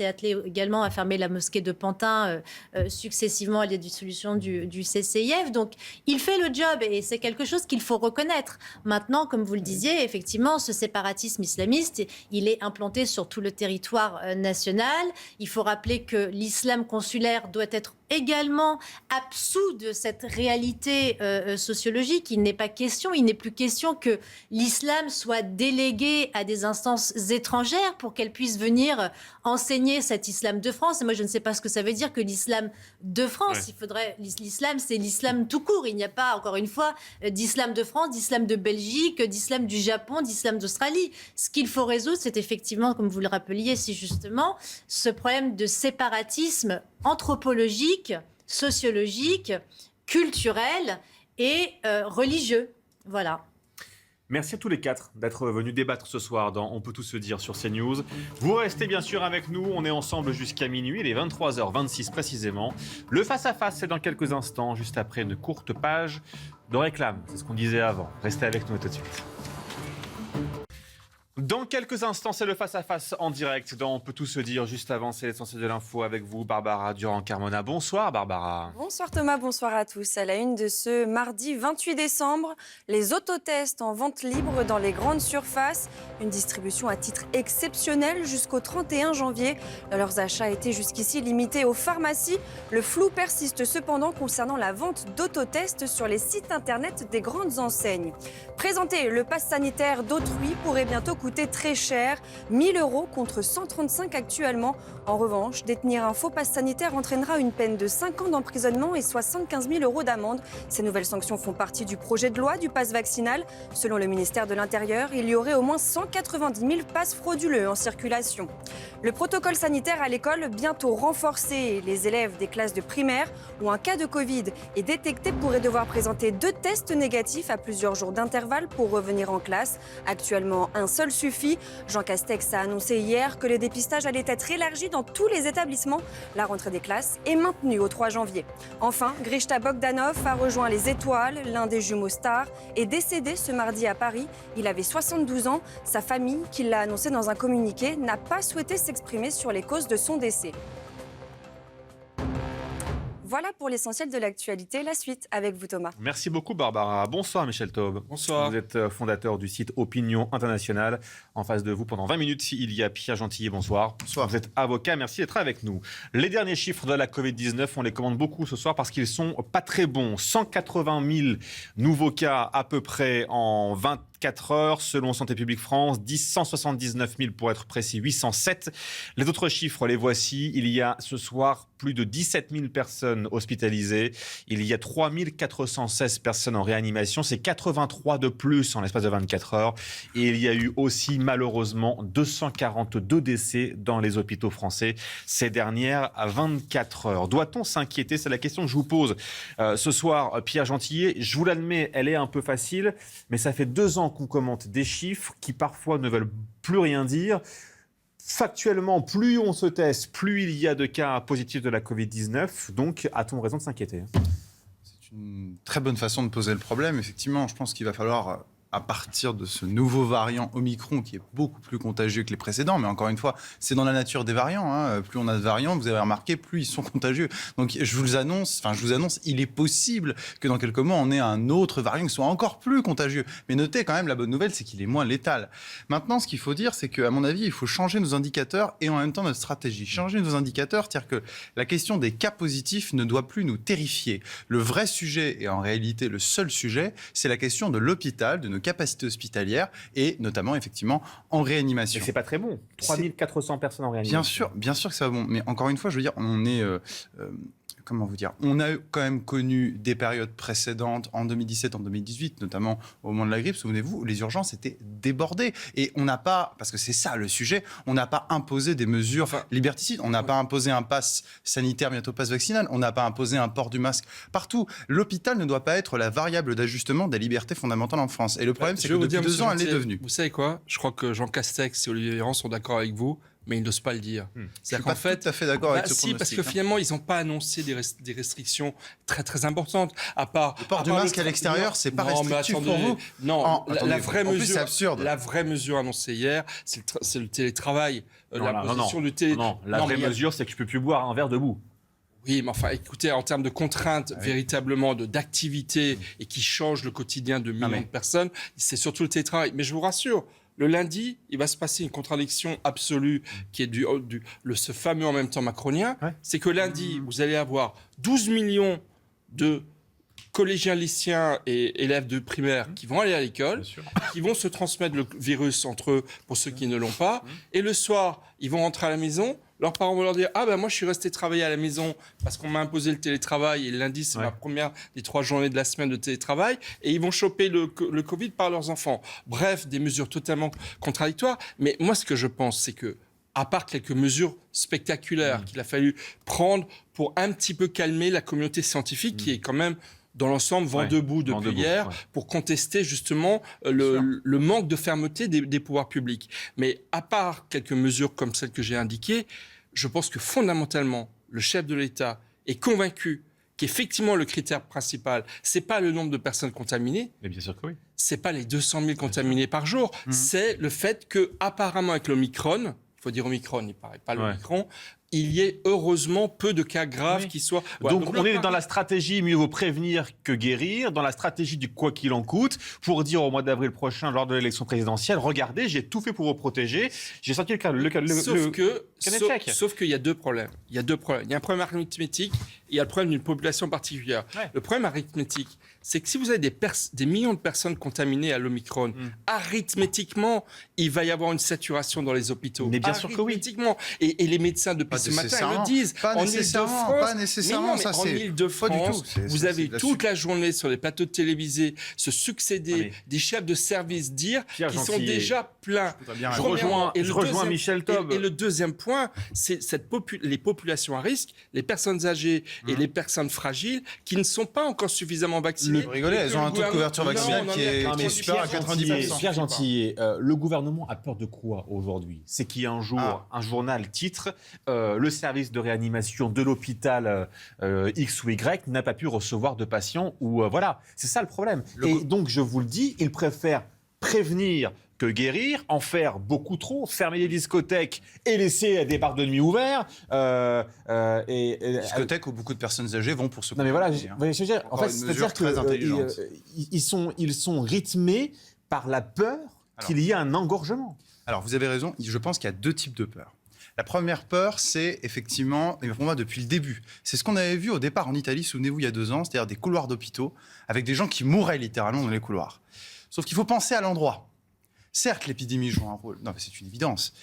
attelé également à fermer la mosquée de Pantin successivement à la dissolution du CCIF. Donc, il fait le job et c'est quelque chose qu'il faut reconnaître. Maintenant, comme vous le disiez, effectivement, ce séparatisme islamiste, il est implanté sur tout le territoire national. Il faut rappeler que l'islam consulaire doit être également absous de cette réalité sociologique. Il n'est plus question que l'islam soit délégué à des instances étrangères pour qu'elles puissent venir enseigner cet islam de France. Et moi, je ne sais pas ce que ça veut dire que l'islam de France. Ouais. L'islam, c'est l'islam tout court. Il n'y a pas, encore une fois, d'islam de France, d'islam de Belgique, d'islam du Japon, d'islam d'Australie. Ce qu'il faut résoudre, c'est effectivement, comme vous le rappeliez si justement, ce problème de séparatisme anthropologique, sociologique, culturel et religieux. Voilà. Merci à tous les 4 d'être venus débattre ce soir dans On peut tout se dire sur CNews. Vous restez bien sûr avec nous, on est ensemble jusqu'à minuit, il est 23h26 précisément. Le face-à-face, c'est dans quelques instants, juste après une courte page de réclame. C'est ce qu'on disait avant. Restez avec nous tout de suite. Dans quelques instants, c'est le face-à-face en direct dans On peut tout se dire. Juste avant, c'est l'essentiel de l'info avec vous, Barbara Durand-Carmona. Bonsoir Barbara. Bonsoir Thomas, bonsoir à tous. À la une de ce mardi 28 décembre, les autotests en vente libre dans les grandes surfaces. Une distribution à titre exceptionnel jusqu'au 31 janvier. Leurs achats étaient jusqu'ici limités aux pharmacies. Le flou persiste cependant concernant la vente d'autotests sur les sites internet des grandes enseignes. Présenter le pass sanitaire d'autrui pourrait bientôt coûter très cher, 1 000 € contre 135 actuellement. En revanche, détenir un faux pass sanitaire entraînera une peine de 5 ans d'emprisonnement et 75 000 € d'amende. Ces nouvelles sanctions font partie du projet de loi du pass vaccinal. Selon le ministère de l'Intérieur, il y aurait au moins 190 000 passes frauduleux en circulation. Le protocole sanitaire à l'école bientôt renforcé. Les élèves des classes de primaire où un cas de Covid est détecté pourraient devoir présenter 2 tests négatifs à plusieurs jours d'intervalle pour revenir en classe. Actuellement, un seul suffit. Jean Castex a annoncé hier que le dépistage allait être élargi dans tous les établissements. La rentrée des classes est maintenue au 3 janvier. Enfin, Grishta Bogdanov a rejoint les Étoiles. L'un des jumeaux stars est décédé ce mardi à Paris. Il avait 72 ans. Sa famille, qui l'a annoncé dans un communiqué, n'a pas souhaité s'exprimer sur les causes de son décès. Voilà pour l'essentiel de l'actualité. La suite avec vous, Thomas. Merci beaucoup, Barbara. Bonsoir, Michel Taube. Bonsoir. Vous êtes fondateur du site Opinion Internationale. En face de vous, pendant 20 minutes, il y a Pierre Gentillet. Bonsoir. Bonsoir. Vous êtes avocat. Merci d'être avec nous. Les derniers chiffres de la Covid-19, on les commande beaucoup ce soir parce qu'ils sont pas très bons. 180 000 nouveaux cas à peu près en 24 heures, selon Santé publique France, 179 000 pour être précis, 807. Les autres chiffres, les voici. Il y a ce soir plus de 17 000 personnes hospitalisées. Il y a 3 416 personnes en réanimation. C'est 83 de plus en l'espace de 24 heures. Et il y a eu aussi, malheureusement, 242 décès dans les hôpitaux français ces dernières 24 heures. Doit-on s'inquiéter? C'est la question que je vous pose ce soir, Pierre Gentillet. Je vous l'admets, elle est un peu facile, mais ça fait 2 ans qu'on commente des chiffres qui parfois ne veulent plus rien dire. Factuellement, plus on se teste, plus il y a de cas positifs de la Covid-19. Donc, a-t-on raison de s'inquiéter? C'est une très bonne façon de poser le problème. Effectivement, je pense qu'il va falloir, à partir de ce nouveau variant Omicron, qui est beaucoup plus contagieux que les précédents, mais encore une fois, c'est dans la nature des variants. Hein. Plus on a de variants, vous avez remarqué, plus ils sont contagieux. Donc, je vous annonce, il est possible que dans quelques mois, on ait un autre variant qui soit encore plus contagieux. Mais notez quand même, la bonne nouvelle, c'est qu'il est moins létal. Maintenant, ce qu'il faut dire, c'est qu'à mon avis, il faut changer nos indicateurs et en même temps notre stratégie. Changer nos indicateurs, c'est-à-dire que la question des cas positifs ne doit plus nous terrifier. Le vrai sujet, et en réalité le seul sujet, c'est la question de l'hôpital, de nos capacités hospitalières et notamment effectivement en réanimation. Mais c'est pas très bon. 3400 personnes en réanimation. Bien sûr que ça va bon. Mais encore une fois, je veux dire, on est... comment vous dire, on a quand même connu des périodes précédentes en 2017, en 2018, notamment au moment de la grippe, souvenez-vous, les urgences étaient débordées. Et on n'a pas, parce que c'est ça le sujet, on n'a pas imposé des mesures liberticides, on n'a pas imposé un pass sanitaire, bientôt pass vaccinal, on n'a pas imposé un port du masque partout. L'hôpital ne doit pas être la variable d'ajustement des libertés fondamentales en France. Et le problème, c'est que depuis 2 ans, elle l'est devenue. Vous savez quoi? Je crois que Jean Castex et Olivier Véran sont d'accord avec vous, mais ils n'osent pas le dire. C'est-à-dire qu'en fait, tout à fait d'accord avec ce pronostic. Parce que finalement, ils n'ont pas annoncé des restrictions très très importantes. À part le port du masque à l'extérieur, c'est pas restrictif pour vous. Non, la vraie mesure. C'est absurde. La vraie mesure annoncée hier, c'est le télétravail. La vraie mesure, c'est que je peux plus boire un verre debout. Oui, mais enfin, écoutez, en termes de contraintes véritablement d'activité et qui changent le quotidien de millions de personnes, c'est surtout le télétravail. Mais je vous rassure. Le lundi, il va se passer une contradiction absolue qui est ce fameux en même temps macronien. C'est que lundi, vous allez avoir 12 millions de collégiens, lycéens et élèves de primaire qui vont aller à l'école, qui vont se transmettre le virus entre eux pour ceux qui ne l'ont pas. Et le soir, ils vont rentrer à la maison. Leurs parents vont leur dire « Ah ben moi je suis resté travailler à la maison parce qu'on m'a imposé le télétravail et le lundi c'est ma première des 3 journées de la semaine de télétravail » et ils vont choper le Covid par leurs enfants. Bref, des mesures totalement contradictoires. Mais moi ce que je pense c'est que, à part quelques mesures spectaculaires qu'il a fallu prendre pour un petit peu calmer la communauté scientifique qui est quand même dans l'ensemble, vent debout depuis hier, pour contester justement le manque de fermeté des pouvoirs publics. Mais à part quelques mesures comme celles que j'ai indiquées, je pense que fondamentalement, le chef de l'État est convaincu qu'effectivement le critère principal, c'est pas le nombre de personnes contaminées. Mais bien sûr que oui. C'est pas les 200 000 contaminés par jour. C'est le fait que, apparemment, avec l'Omicron, il faut dire Omicron, il paraît pas l'Omicron, il y ait heureusement peu de cas graves qui soient... Voilà. Donc on est dans la stratégie mieux vaut prévenir que guérir, dans la stratégie du quoi qu'il en coûte, pour dire au mois d'avril prochain, lors de l'élection présidentielle, regardez, j'ai tout fait pour vous protéger, j'ai sorti Sauf qu'il y a 2 problèmes. Il y a un problème arithmétique et il y a le problème d'une population particulière. Le problème arithmétique, c'est que si vous avez des millions de personnes contaminées à l'Omicron, arithmétiquement, il va y avoir une saturation dans les hôpitaux. Mais bien sûr que oui. Et les médecins depuis ce matin le disent. Pas nécessairement. En Ile-de-France, vous avez toute la journée sur les plateaux télévisés se succéder des chefs de service dire qu'ils sont déjà pleins. Je rejoins Michel Taube. Et le deuxième point, c'est les populations à risque, les personnes âgées et les personnes fragiles qui ne sont pas encore suffisamment vaccinées. Vous rigolez, elles ont un taux de couverture vaccinale qui est supérieur à 90%. Pierre Gentillet, le gouvernement a peur de quoi aujourd'hui? C'est qu'il y a un jour, un journal titre le service de réanimation de l'hôpital X ou Y n'a pas pu recevoir de patients ou voilà, c'est ça le problème. Et donc je vous le dis, ils préfèrent prévenir que guérir, en faire beaucoup trop, fermer les discothèques et laisser des bars de nuit ouverts. Discothèques où beaucoup de personnes âgées vont pour se non mais voilà, en fait, c'est-à-dire qu'ils sont rythmés par la peur qu'il y ait un engorgement. Alors vous avez raison, je pense qu'il y a deux types de peurs. La première peur, c'est effectivement, et pour moi depuis le début, c'est ce qu'on avait vu au départ en Italie, souvenez-vous, il y a 2 ans, c'est-à-dire des couloirs d'hôpitaux avec des gens qui mouraient littéralement dans les couloirs. Sauf qu'il faut penser à l'endroit. Certes, l'épidémie joue un rôle, non, mais c'est une évidence,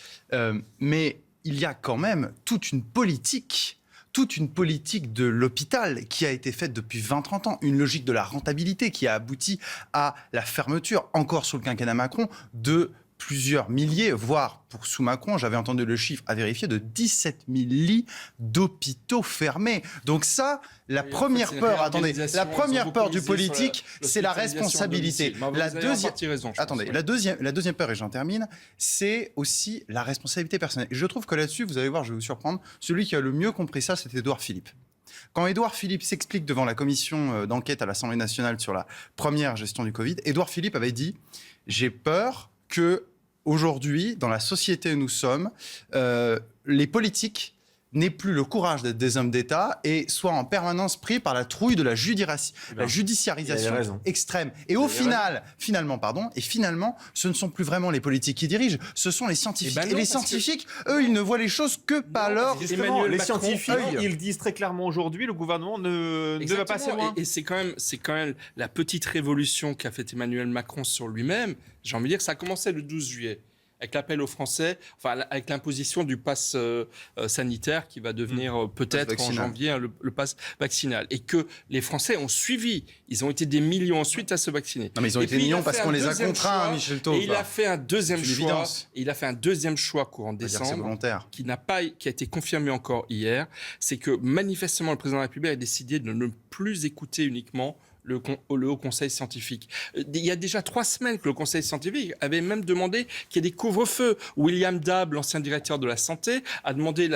mais il y a quand même toute une politique de l'hôpital qui a été faite depuis 20-30 ans, une logique de la rentabilité qui a abouti à la fermeture, encore sous le quinquennat Macron, de plusieurs milliers, voire sous Macron, j'avais entendu le chiffre à vérifier, de 17 000 lits d'hôpitaux fermés. Donc ça, la première peur du politique, c'est la responsabilité. La deuxième peur, et j'en termine, c'est aussi la responsabilité personnelle. Et je trouve que là-dessus, vous allez voir, je vais vous surprendre, celui qui a le mieux compris ça, c'est Édouard Philippe. Quand Édouard Philippe s'explique devant la commission d'enquête à l'Assemblée nationale sur la première gestion du Covid, Édouard Philippe avait dit « J'ai peur que aujourd'hui, dans la société où nous sommes, les politiques n'aient plus le courage d'être des hommes d'État et soient en permanence pris par la trouille de la judiciarisation extrême. Et finalement, ce ne sont plus vraiment les politiques qui dirigent, ce sont les scientifiques. Et les scientifiques, eux, ils ne voient les choses que par leur... Justement, les scientifiques, ils disent très clairement aujourd'hui, le gouvernement ne va pas assez loin. Et c'est quand même la petite révolution qu'a fait Emmanuel Macron sur lui-même. J'ai envie de dire, ça a commencé le 12 juillet. Avec l'appel aux Français, avec l'imposition du pass sanitaire qui va devenir peut-être en janvier le pass vaccinal. Et que les Français ont suivi. Ils ont été des millions ensuite à se vacciner. Non, mais ils ont été millions parce qu'on les a contraints, Michel Taub. Et il a fait un deuxième choix. Il a fait un deuxième choix courant décembre, qui a été confirmé encore hier. C'est que manifestement, le président de la République a décidé de ne plus écouter uniquement le Haut Conseil scientifique. Il y a déjà 3 semaines que le Conseil scientifique avait même demandé qu'il y ait des couvre-feux. William Dab, l'ancien directeur de la Santé, a demandé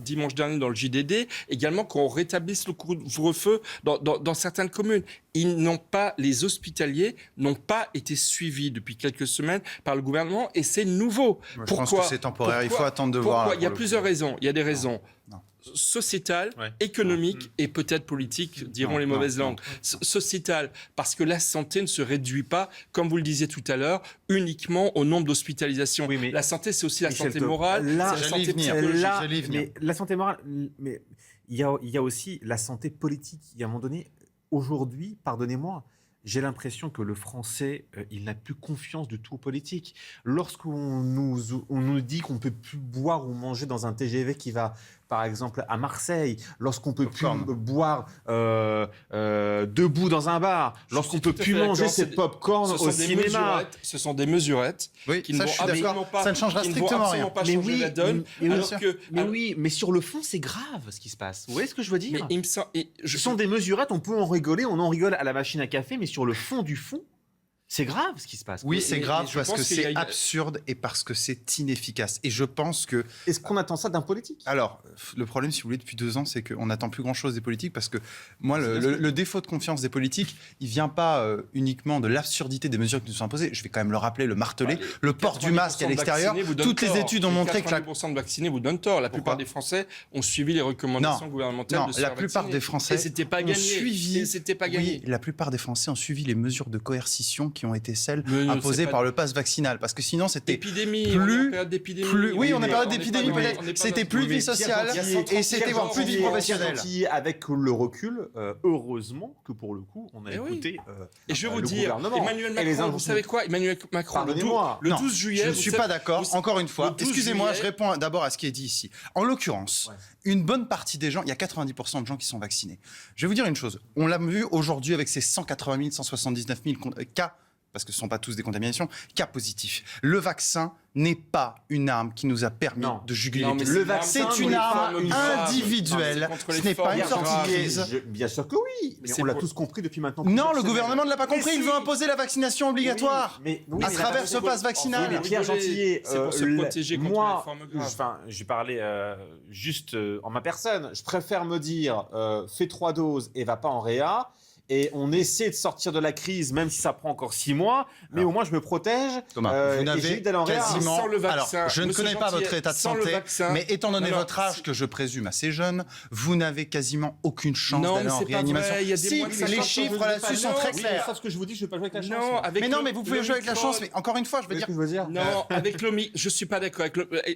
dimanche dernier dans le JDD également qu'on rétablisse le couvre-feu dans certaines communes. Les hospitaliers n'ont pas été suivis depuis quelques semaines par le gouvernement et c'est nouveau. Je pense que c'est temporaire, il faut attendre de voir. Il y a plusieurs raisons. Il y a des raisons sociétale, économique et peut-être politique, diront les mauvaises langues. Sociétale, parce que la santé ne se réduit pas, comme vous le disiez tout à l'heure, uniquement au nombre d'hospitalisations. Oui, mais la santé, c'est aussi la santé morale, c'est la santé psychologique. Mais la santé morale, mais il y a aussi la santé politique. Il y a un moment donné, aujourd'hui, pardonnez-moi, j'ai l'impression que le Français, il n'a plus confiance du tout aux politiques. Lorsqu'on nous dit qu'on ne peut plus boire ou manger dans un TGV qui va, par exemple, à Marseille, lorsqu'on ne peut plus boire debout dans un bar, lorsqu'on ne peut plus manger ses pop-corn au cinéma. Ce sont des mesurettes qui ne vont absolument pas, ça ne changera strictement rien. Changer la donne. Mais sur le fond, c'est grave ce qui se passe. Vous voyez ce que je veux dire ? Ce sont des mesurettes, on peut en rigoler, on en rigole à la machine à café, mais sur le fond du fond, c'est grave ce qui se passe. Oui, c'est grave parce que c'est absurde et parce que c'est inefficace. Et je pense que... Est-ce qu'on attend ça d'un politique ? Alors, le problème, si vous voulez, depuis 2 ans, c'est qu'on n'attend plus grand-chose des politiques parce que moi, le défaut de confiance des politiques, il ne vient pas uniquement de l'absurdité des mesures qui nous sont imposées. Je vais quand même le rappeler, le marteler, le port du masque à l'extérieur. Toutes les études ont montré que... 90% de vaccinés vous donnent tort. La plupart des Français ont suivi les recommandations gouvernementales de se faire vacciner. La plupart des Français et c'était pas gagné. Oui, la plupart des Français ont suivi les mesures de coercition qui ont été celles imposées par le pass vaccinal, parce que sinon c'était plus... Oui, on est en période d'épidémie peut-être. C'était plus de vie sociale et c'était voire plus de vie professionnelle. Avec le recul, heureusement que pour le coup, on a écouté et je vais vous dire, Emmanuel Macron, vous savez quoi ? Emmanuel Macron, le 12 juillet... Je ne suis pas d'accord, encore une fois. Excusez-moi, je réponds d'abord à ce qui est dit ici. En l'occurrence, une bonne partie des gens, il y a 90% de gens qui sont vaccinés. Je vais vous dire une chose. On l'a vu aujourd'hui avec ces 180 000, 179 000 cas, parce que ce ne sont pas tous des contaminations, cas positifs. Le vaccin n'est pas une arme qui nous a permis de juguler le vaccin, c'est une arme individuelle. Ce n'est pas une sortie de crise. Bien sûr que oui, mais on l'a tous compris depuis maintenant. Non, le gouvernement ne l'a pas compris. Il veut imposer la vaccination obligatoire à travers ce pass vaccinal. Mais Pierre Gentillet, c'est pour se protéger contre les formes graves. Enfin, j'ai parlé juste en ma personne. Je préfère me dire fais 3 doses et va pas en réa. et on essaie de sortir de la crise, même si ça prend encore 6 mois, mais au moins je me protège. Thomas, vous n'avez quasiment... Sans le vaccin, alors, je ne connais pas votre état de santé, mais étant donné votre âge, que je présume assez jeune, vous n'avez quasiment aucune chance d'aller en réanimation. Vrai, il y a des les chiffres là-dessus sont très clairs. C'est ce que je vous dis, je ne vais pas jouer avec la chance. Non, mais vous pouvez jouer avec la chance, mais encore une fois, je veux dire... Non, je ne suis pas d'accord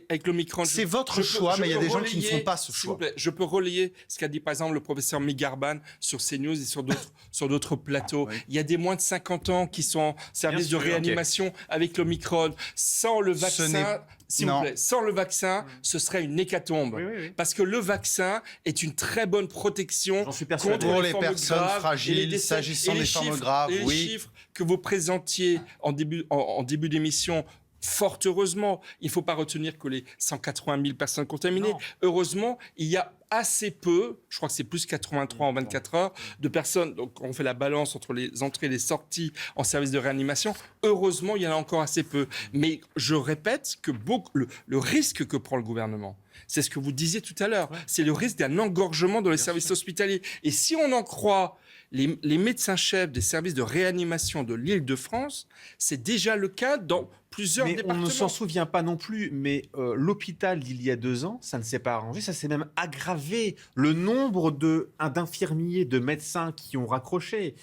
avec l'Omicron. C'est votre choix, mais il y a des gens qui ne font pas ce choix. Je peux relayer ce qu'a dit par exemple le professeur Migarban sur CNews et sur d'autres plateaux. Il y a des moins de 50 ans qui sont en service de réanimation avec l'Omicron. Sans le vaccin, s'il vous plaît, sans le vaccin, ce serait une hécatombe. Parce que le vaccin est une très bonne protection contre les personnes fragiles, s'agissant des formes graves. Les chiffres que vous présentiez en début d'émission, fort heureusement, il ne faut pas retenir que les 180 000 personnes contaminées. Heureusement, il y a assez peu, je crois que c'est plus 83 en 24 heures, de personnes, donc on fait la balance entre les entrées et les sorties en service de réanimation. Heureusement, il y en a encore assez peu. Mais je répète que le risque que prend le gouvernement, c'est ce que vous disiez tout à l'heure, c'est le risque d'un engorgement dans les services hospitaliers. Et si on en croit les médecins-chefs des services de réanimation de l'Île-de-France, c'est déjà le cas dans plusieurs départements. On ne s'en souvient pas non plus, mais l'hôpital d'il y a 2 ans, ça ne s'est pas arrangé, ça s'est même aggravé. Le nombre d'infirmiers, de médecins qui ont raccroché,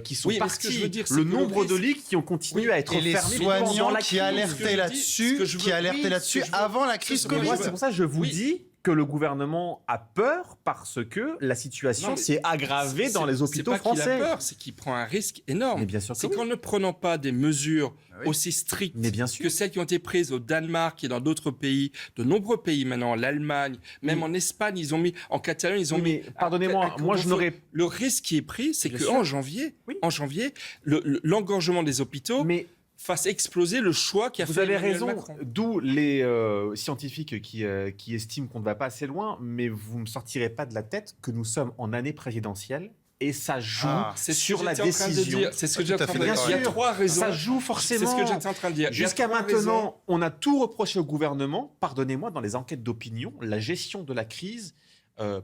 qui sont partis, le nombre de lits qui ont continué à être fermés. Et les soignants qui alertaient là-dessus, avant la crise Covid. C'est pour ça que je vous dis que le gouvernement a peur parce que la situation s'est aggravée dans les hôpitaux français. C'est pas qu'il a peur, c'est qu'il prend un risque énorme. C'est qu'en ne prenant pas des mesures aussi strictes que celles qui ont été prises au Danemark et dans d'autres pays, de nombreux pays maintenant, l'Allemagne, même en Espagne, ils ont mis, en Catalogne, ils ont mis... Pardonnez-moi, moi je n'aurais... Le risque qui est pris, c'est qu'en janvier, l'engorgement des hôpitaux... fasse exploser le choix qu'a fait Emmanuel Macron. Vous avez raison, d'où les scientifiques qui estiment qu'on ne va pas assez loin, mais vous ne me sortirez pas de la tête que nous sommes en année présidentielle et ça joue sur la décision. C'est ce que j'étais en train de dire. Il y a 3 raisons. Ça joue forcément. C'est ce que j'étais en train de dire. Jusqu'à maintenant, on a tout reproché au gouvernement. Pardonnez-moi, dans les enquêtes d'opinion, la gestion de la crise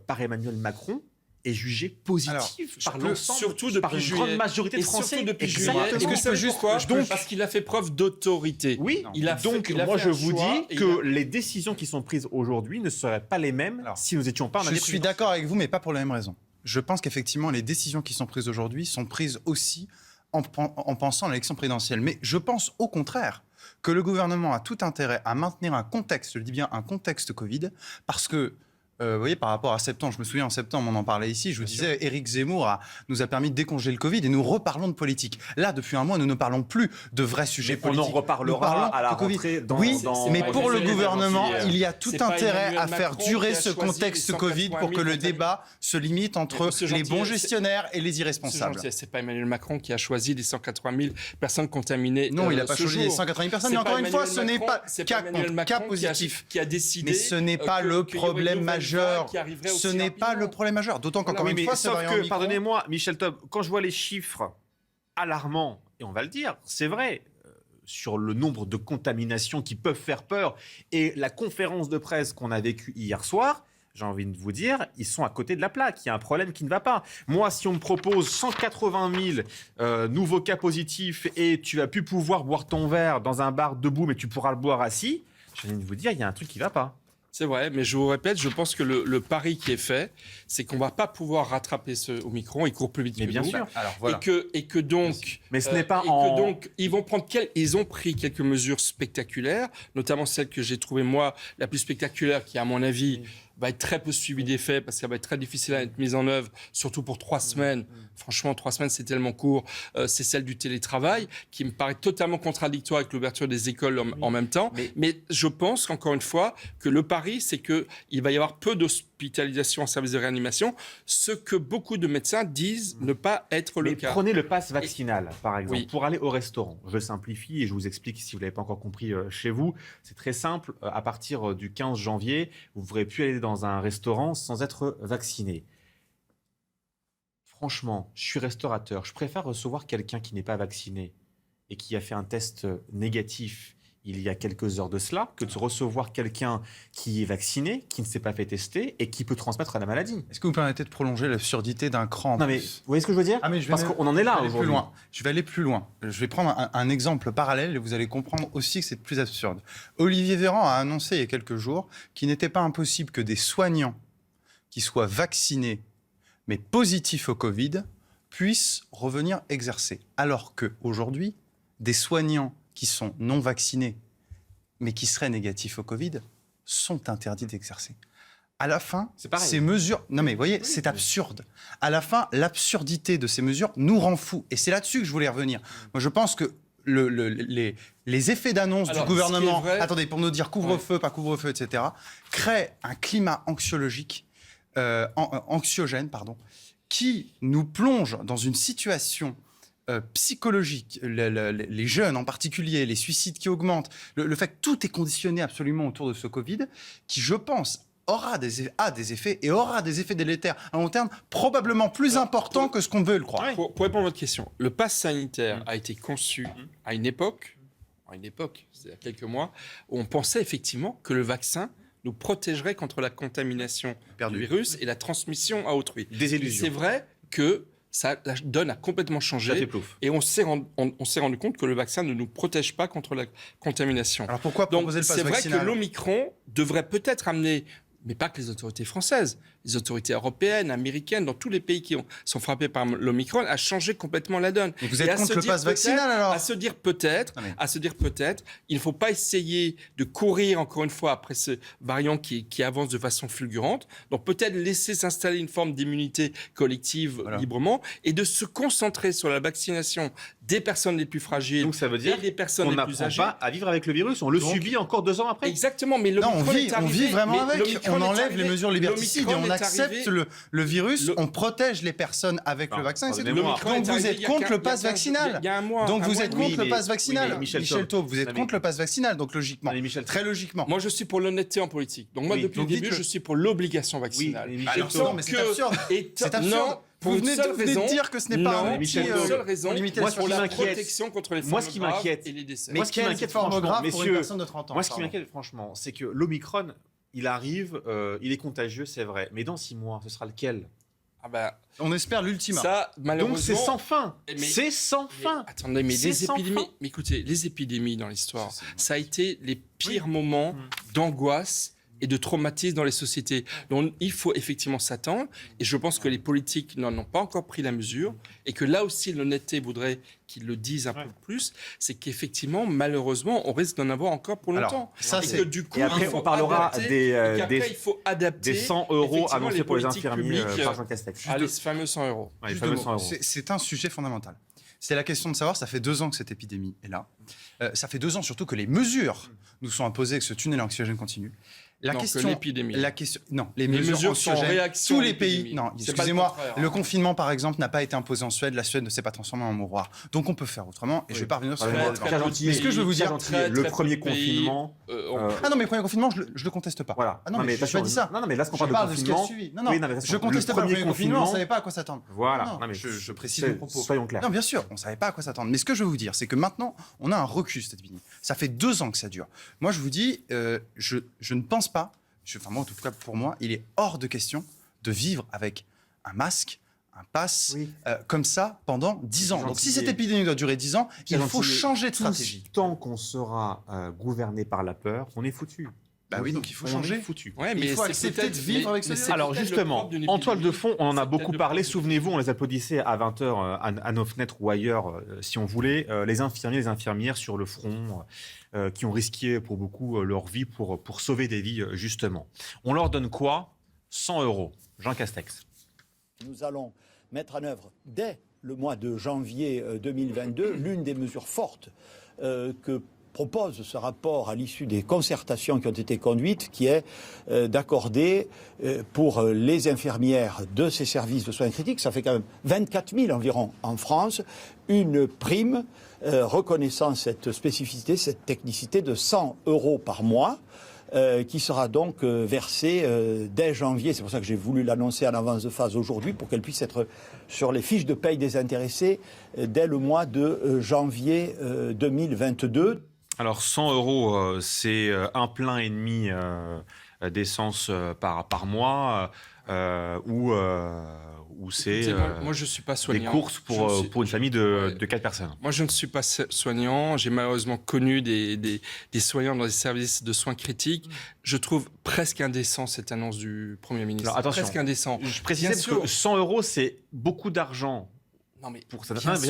par Emmanuel Macron est jugée positive par l'ensemble, surtout depuis par une grande majorité de Français. Surtout depuis juillet. Est-ce que c'est juste quoi ? Parce qu'il a fait preuve d'autorité. Oui. Moi je vous dis que les décisions qui sont prises aujourd'hui ne seraient pas les mêmes si nous n'étions pas en année Je suis d'accord avec vous, mais pas pour la même raison. Je pense qu'effectivement, les décisions qui sont prises aujourd'hui sont prises aussi en pensant à l'élection présidentielle. Mais je pense au contraire que le gouvernement a tout intérêt à maintenir un contexte, je dis bien un contexte Covid, parce que vous voyez, par rapport à septembre, je me souviens en septembre, on en parlait ici, je vous disais, Éric Zemmour nous a permis de décongeler le Covid et nous reparlons de politique. Là, depuis un mois, nous ne parlons plus de vrais sujets politiques. On en reparlera à la rentrée. Mais pour le gouvernement, il y a tout intérêt à faire durer ce contexte Covid pour que le débat se limite entre les bons gestionnaires et les irresponsables. C'est pas Emmanuel Macron qui a choisi les 180 000 personnes contaminées. Non, il n'a pas choisi les 180 000 personnes, mais encore une fois, ce n'est pas cas positif. Qui a décidé. Mais ce n'est pas le problème majeur. Ce n'est pas le problème majeur. D'autant qu'encore une fois, sauf que, pardonnez-moi, Michel Taub, quand je vois les chiffres alarmants, et on va le dire, c'est vrai, sur le nombre de contaminations qui peuvent faire peur, et la conférence de presse qu'on a vécue hier soir, j'ai envie de vous dire, ils sont à côté de la plaque. Il y a un problème qui ne va pas. Moi, si on me propose 180 000 nouveaux cas positifs et tu vas plus pouvoir boire ton verre dans un bar debout, mais tu pourras le boire assis, j'ai envie de vous dire, il y a un truc qui ne va pas. C'est vrai, mais je vous répète, je pense que le pari qui est fait, c'est qu'on ne va pas pouvoir rattraper ce Omicron, il court plus vite que bien nous. Sûr. Alors, voilà. Et que donc, mais ce n'est pas ils ont pris quelques mesures spectaculaires, notamment celle que j'ai trouvée moi la plus spectaculaire, qui à mon avis va être très peu suivie des faits parce qu'elle va être très difficile à être mise en œuvre, surtout pour 3 semaines. Franchement, 3 semaines, c'est tellement court. C'est celle du télétravail qui me paraît totalement contradictoire avec l'ouverture des écoles en même temps. Mais je pense, encore une fois, que le pari, c'est qu'il va y avoir peu d'hospitalisation en service de réanimation, ce que beaucoup de médecins disent ne pas être le cas. Prenez le pass vaccinal, par exemple, pour aller au restaurant. Je simplifie et je vous explique si vous ne l'avez pas encore compris chez vous. C'est très simple. À partir du 15 janvier, vous ne pourrez plus aller dans un restaurant sans être vacciné. Franchement, je suis restaurateur. Je préfère recevoir quelqu'un qui n'est pas vacciné et qui a fait un test négatif, il y a quelques heures de cela que de recevoir quelqu'un qui est vacciné, qui ne s'est pas fait tester et qui peut transmettre la maladie. Est-ce que vous permettez de prolonger l'absurdité d'un cran? Non mais, vous voyez ce que je veux dire? Parce qu'on en est là aujourd'hui. Je vais aller plus loin. Je vais prendre un exemple parallèle et vous allez comprendre aussi que c'est plus absurde. Olivier Véran a annoncé il y a quelques jours qu'il n'était pas impossible que des soignants qui soient vaccinés mais positifs au Covid puissent revenir exercer. Alors qu'aujourd'hui, des soignants qui sont non vaccinés, mais qui seraient négatifs au Covid, sont interdits d'exercer. À la fin, ces mesures... Non mais vous voyez, c'est absurde. À la fin, l'absurdité de ces mesures nous rend fous. Et c'est là-dessus que je voulais revenir. Moi, je pense que les effets d'annonce du gouvernement, attendez, pour nous dire couvre-feu, pas couvre-feu, etc., créent un climat anxiogène, qui nous plonge dans une situation psychologique, les jeunes en particulier, les suicides qui augmentent, le fait que tout est conditionné absolument autour de ce Covid, qui, je pense, a des effets délétères à long terme, probablement plus importants que ce qu'on veut le croire. Pour répondre à votre question, le pass sanitaire a été conçu à une époque, c'est-à-dire quelques mois, où on pensait effectivement que le vaccin nous protégerait contre la contamination du virus et la transmission à autrui. Des illusions. C'est vrai que la donne a complètement changé et on s'est rendu compte que le vaccin ne nous protège pas contre la contamination. Alors pourquoi proposer le pass vaccinal ? C'est vrai que l'Omicron devrait peut-être amener, mais pas que les autorités françaises, les autorités européennes, américaines, dans tous les pays qui sont frappés par l'Omicron, à changer complètement la donne. Et vous êtes contre le pass vaccinal alors ? À se dire peut-être, il ne faut pas essayer de courir encore une fois après ce variant qui avance de façon fulgurante. Donc peut-être laisser s'installer une forme d'immunité collective librement et de se concentrer sur la vaccination des personnes les plus fragiles. Donc ça veut dire et des personnes les plus âgées. On n'apprend pas à vivre avec le virus, on le subit encore 2 ans après. Exactement, mais l'Omicron est arrivé. On vit vraiment avec. On enlève les mesures liberticides et on accepte le virus, on protège les personnes avec le vaccin. Donc vous êtes contre le pass vaccinal. Donc vous êtes contre le pass vaccinal. Michel Taube, vous êtes contre le pass vaccinal, donc logiquement. Très logiquement. Moi je suis pour l'honnêteté en politique. Donc moi depuis le début je suis pour l'obligation vaccinale. Non mais c'est absurde. C'est absurde. Vous venez de dire que ce n'est pas une seule raison pour la protection contre les formes graves et les décès. Moi, ce qui m'inquiète franchement, messieurs, moi, ce qui m'inquiète franchement, c'est que l'Omicron, il arrive, il est contagieux, c'est vrai. Mais dans 6 mois, ce sera lequel ? On espère l'ultima. Ça, malheureusement. Donc c'est sans fin. C'est sans fin. Attendez, mais les épidémies. Mais écoutez, les épidémies dans l'histoire, ça a été les pires moments d'angoisse et de traumatisme dans les sociétés. Donc il faut effectivement s'attendre, et je pense que les politiques n'en ont pas encore pris la mesure, et que là aussi l'honnêteté voudrait qu'ils le disent un peu plus, c'est qu'effectivement, malheureusement, on risque d'en avoir encore pour longtemps. Alors, et que du coup, et après, on parlera il faut adapter des 100 € annoncés pour les infirmiers par Jean Castex. Les fameux 100 €. Les fameux 100 €. C'est un sujet fondamental. C'est la question de savoir, ça fait 2 ans que cette épidémie est là. Ça fait 2 ans surtout que les mesures nous sont imposées, que ce tunnel anxiogène continue. Les mesures sont en réaction. Tous les pays. Non, excusez-moi. Le confinement, par exemple, n'a pas été imposé en Suède. La Suède ne s'est pas transformée en mouroir. Donc on peut faire autrement. Et je vais pas revenir sur Mais ce que je veux vous dire, le premier confinement. Ah non, mais le premier confinement, je le conteste pas. Voilà. Ah non, mais je n'ai pas dit ça. Non, mais là, ce qu'on parle de confinement. Non, je conteste pas le premier confinement. On savait pas à quoi s'attendre. Voilà. Je précise mon propos. Soyons clairs. Non, bien sûr, on savait pas à quoi s'attendre. Mais ce que je veux vous dire, c'est que maintenant, on a un recul cette épidémie. Ça fait 2 ans que ça dure. Moi, je vous dis, je ne pense pas. Moi, en tout cas, pour moi, il est hors de question de vivre avec un masque, un pass, comme ça, pendant 10 ans. Donc, si cette épidémie doit durer 10 ans, il faut changer de stratégie. Tant qu'on sera gouverné par la peur, on est foutu. Bah oui, donc il faut changer. Ouais, mais il faut accepter de vivre avec ce virus. Alors justement, en toile de fond, on en a beaucoup parlé. Souvenez-vous, on les applaudissait à 20h à nos fenêtres ou ailleurs, si on voulait, les infirmiers, les infirmières sur le front, qui ont risqué pour beaucoup leur vie pour sauver des vies, justement. On leur donne quoi ? 100 €. Jean Castex. Nous allons mettre en œuvre dès le mois de janvier 2022 l'une des mesures fortes que propose ce rapport à l'issue des concertations qui ont été conduites, qui est d'accorder pour les infirmières de ces services de soins critiques, ça fait quand même 24 000 environ en France, une prime reconnaissant cette spécificité, cette technicité de 100 € par mois, qui sera donc versée dès janvier. C'est pour ça que j'ai voulu l'annoncer en avance de phase aujourd'hui, pour qu'elle puisse être sur les fiches de paye des intéressés dès le mois de janvier 2022. Alors 100 €, c'est un plein et demi d'essence par mois, ou c'est moi, je suis pas soignant. des courses pour une famille de 4 personnes. Moi, je ne suis pas soignant. J'ai malheureusement connu des soignants dans des services de soins critiques. Je trouve presque indécent cette annonce du Premier ministre. Alors, attention, presque indécent. Je précise que 100 €, c'est beaucoup d'argent. Non, mais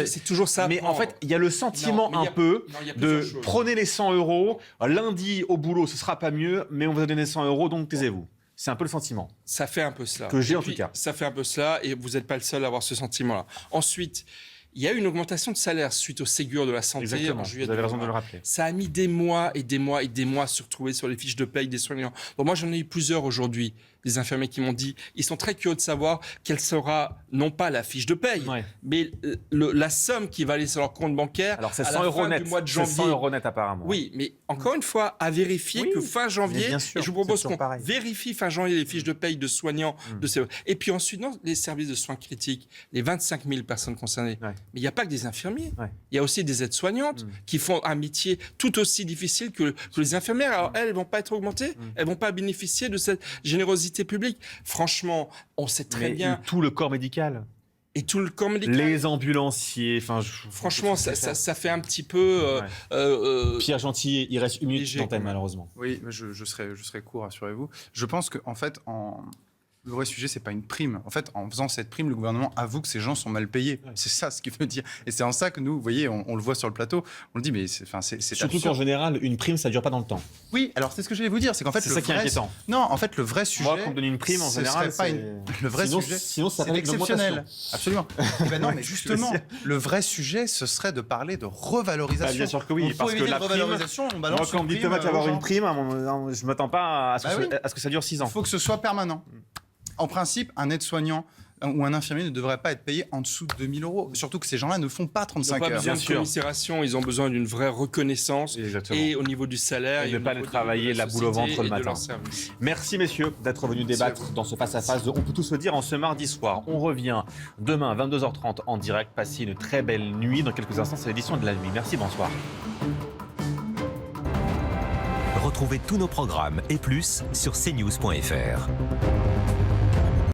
c'est toujours ça. Mais en fait, il y a le sentiment de prenez les 100 €, lundi au boulot, ce sera pas mieux, mais on vous a donné 100 €, donc taisez-vous. C'est un peu le sentiment. Ça fait un peu cela. Que j'ai en tout cas. Ça fait un peu cela, et vous n'êtes pas le seul à avoir ce sentiment-là. Ensuite, il y a eu une augmentation de salaire suite au Ségur de la santé. Exactement, en juillet. vous avez raison de le rappeler. Ça a mis des mois et des mois et des mois à se retrouver sur les fiches de paye des soignants. Bon, moi, j'en ai eu plusieurs aujourd'hui, des infirmiers qui m'ont dit, ils sont très curieux de savoir quelle sera, non pas la fiche de paye, mais la somme qui va aller sur leur compte bancaire. Alors, c'est à 100 la € fin net. du mois de janvier. C'est 100 € net apparemment. Oui, mais encore une fois, à vérifier que fin janvier, bien sûr, et je vous propose c'est qu'on toujours pareil. vérifie fin janvier les fiches de paye de soignants. Et puis ensuite, dans les services de soins critiques, les 25 000 personnes concernées, mais il n'y a pas que des infirmiers. Il y a aussi des aides-soignantes qui font un métier tout aussi difficile que les infirmières. Alors elles ne vont pas être augmentées, elles ne vont pas bénéficier de cette générosité publique. Franchement, on sait très bien... tout le corps médical. Et tout le corps médical. Les ambulanciers, franchement, ça fait un petit peu... Pierre Gentil, il reste une minute d'antenne malheureusement. Oui, je serai court, rassurez-vous. Je pense qu'en fait, le vrai sujet, c'est pas une prime. En fait, en faisant cette prime, le gouvernement avoue que ces gens sont mal payés. C'est ça ce qu'il veut dire. Et c'est en ça que nous, vous voyez, on le voit sur le plateau, on le dit, mais c'est surtout qu'en général, une prime, ça dure pas dans le temps. Oui, alors c'est ce que j'allais vous dire, c'est qu'en fait, c'est ça qui est inquiétant. Non, en fait, le vrai sujet. Moi, quand on me donne une prime, en général, le vrai sujet, sinon ça c'est exceptionnel. Absolument. Non, mais justement, le vrai sujet, ce serait de parler de revalorisation. Bien sûr que oui, parce que la revalorisation, on balance. Moi, quand on me dit Thomas, tu vas avoir une prime, je m'attends pas à ce que ça dure 6 ans. Il faut que ce soit permanent. En principe, un aide-soignant ou un infirmier ne devrait pas être payé en dessous de 2 000 €. Surtout que ces gens-là ne font pas 35 heures. Ils n'ont pas besoin de commisération, ils ont besoin d'une vraie reconnaissance. Exactement. Et au niveau du salaire. Et de ne pas aller travailler la boule au ventre le matin. Merci messieurs d'être venus débattre dans ce face-à-face. On peut tout se dire en ce mardi soir. On revient demain 22h30 en direct. Passez une très belle nuit. Dans quelques instants, c'est l'édition de la nuit. Merci, bonsoir. Retrouvez tous nos programmes et plus sur cnews.fr.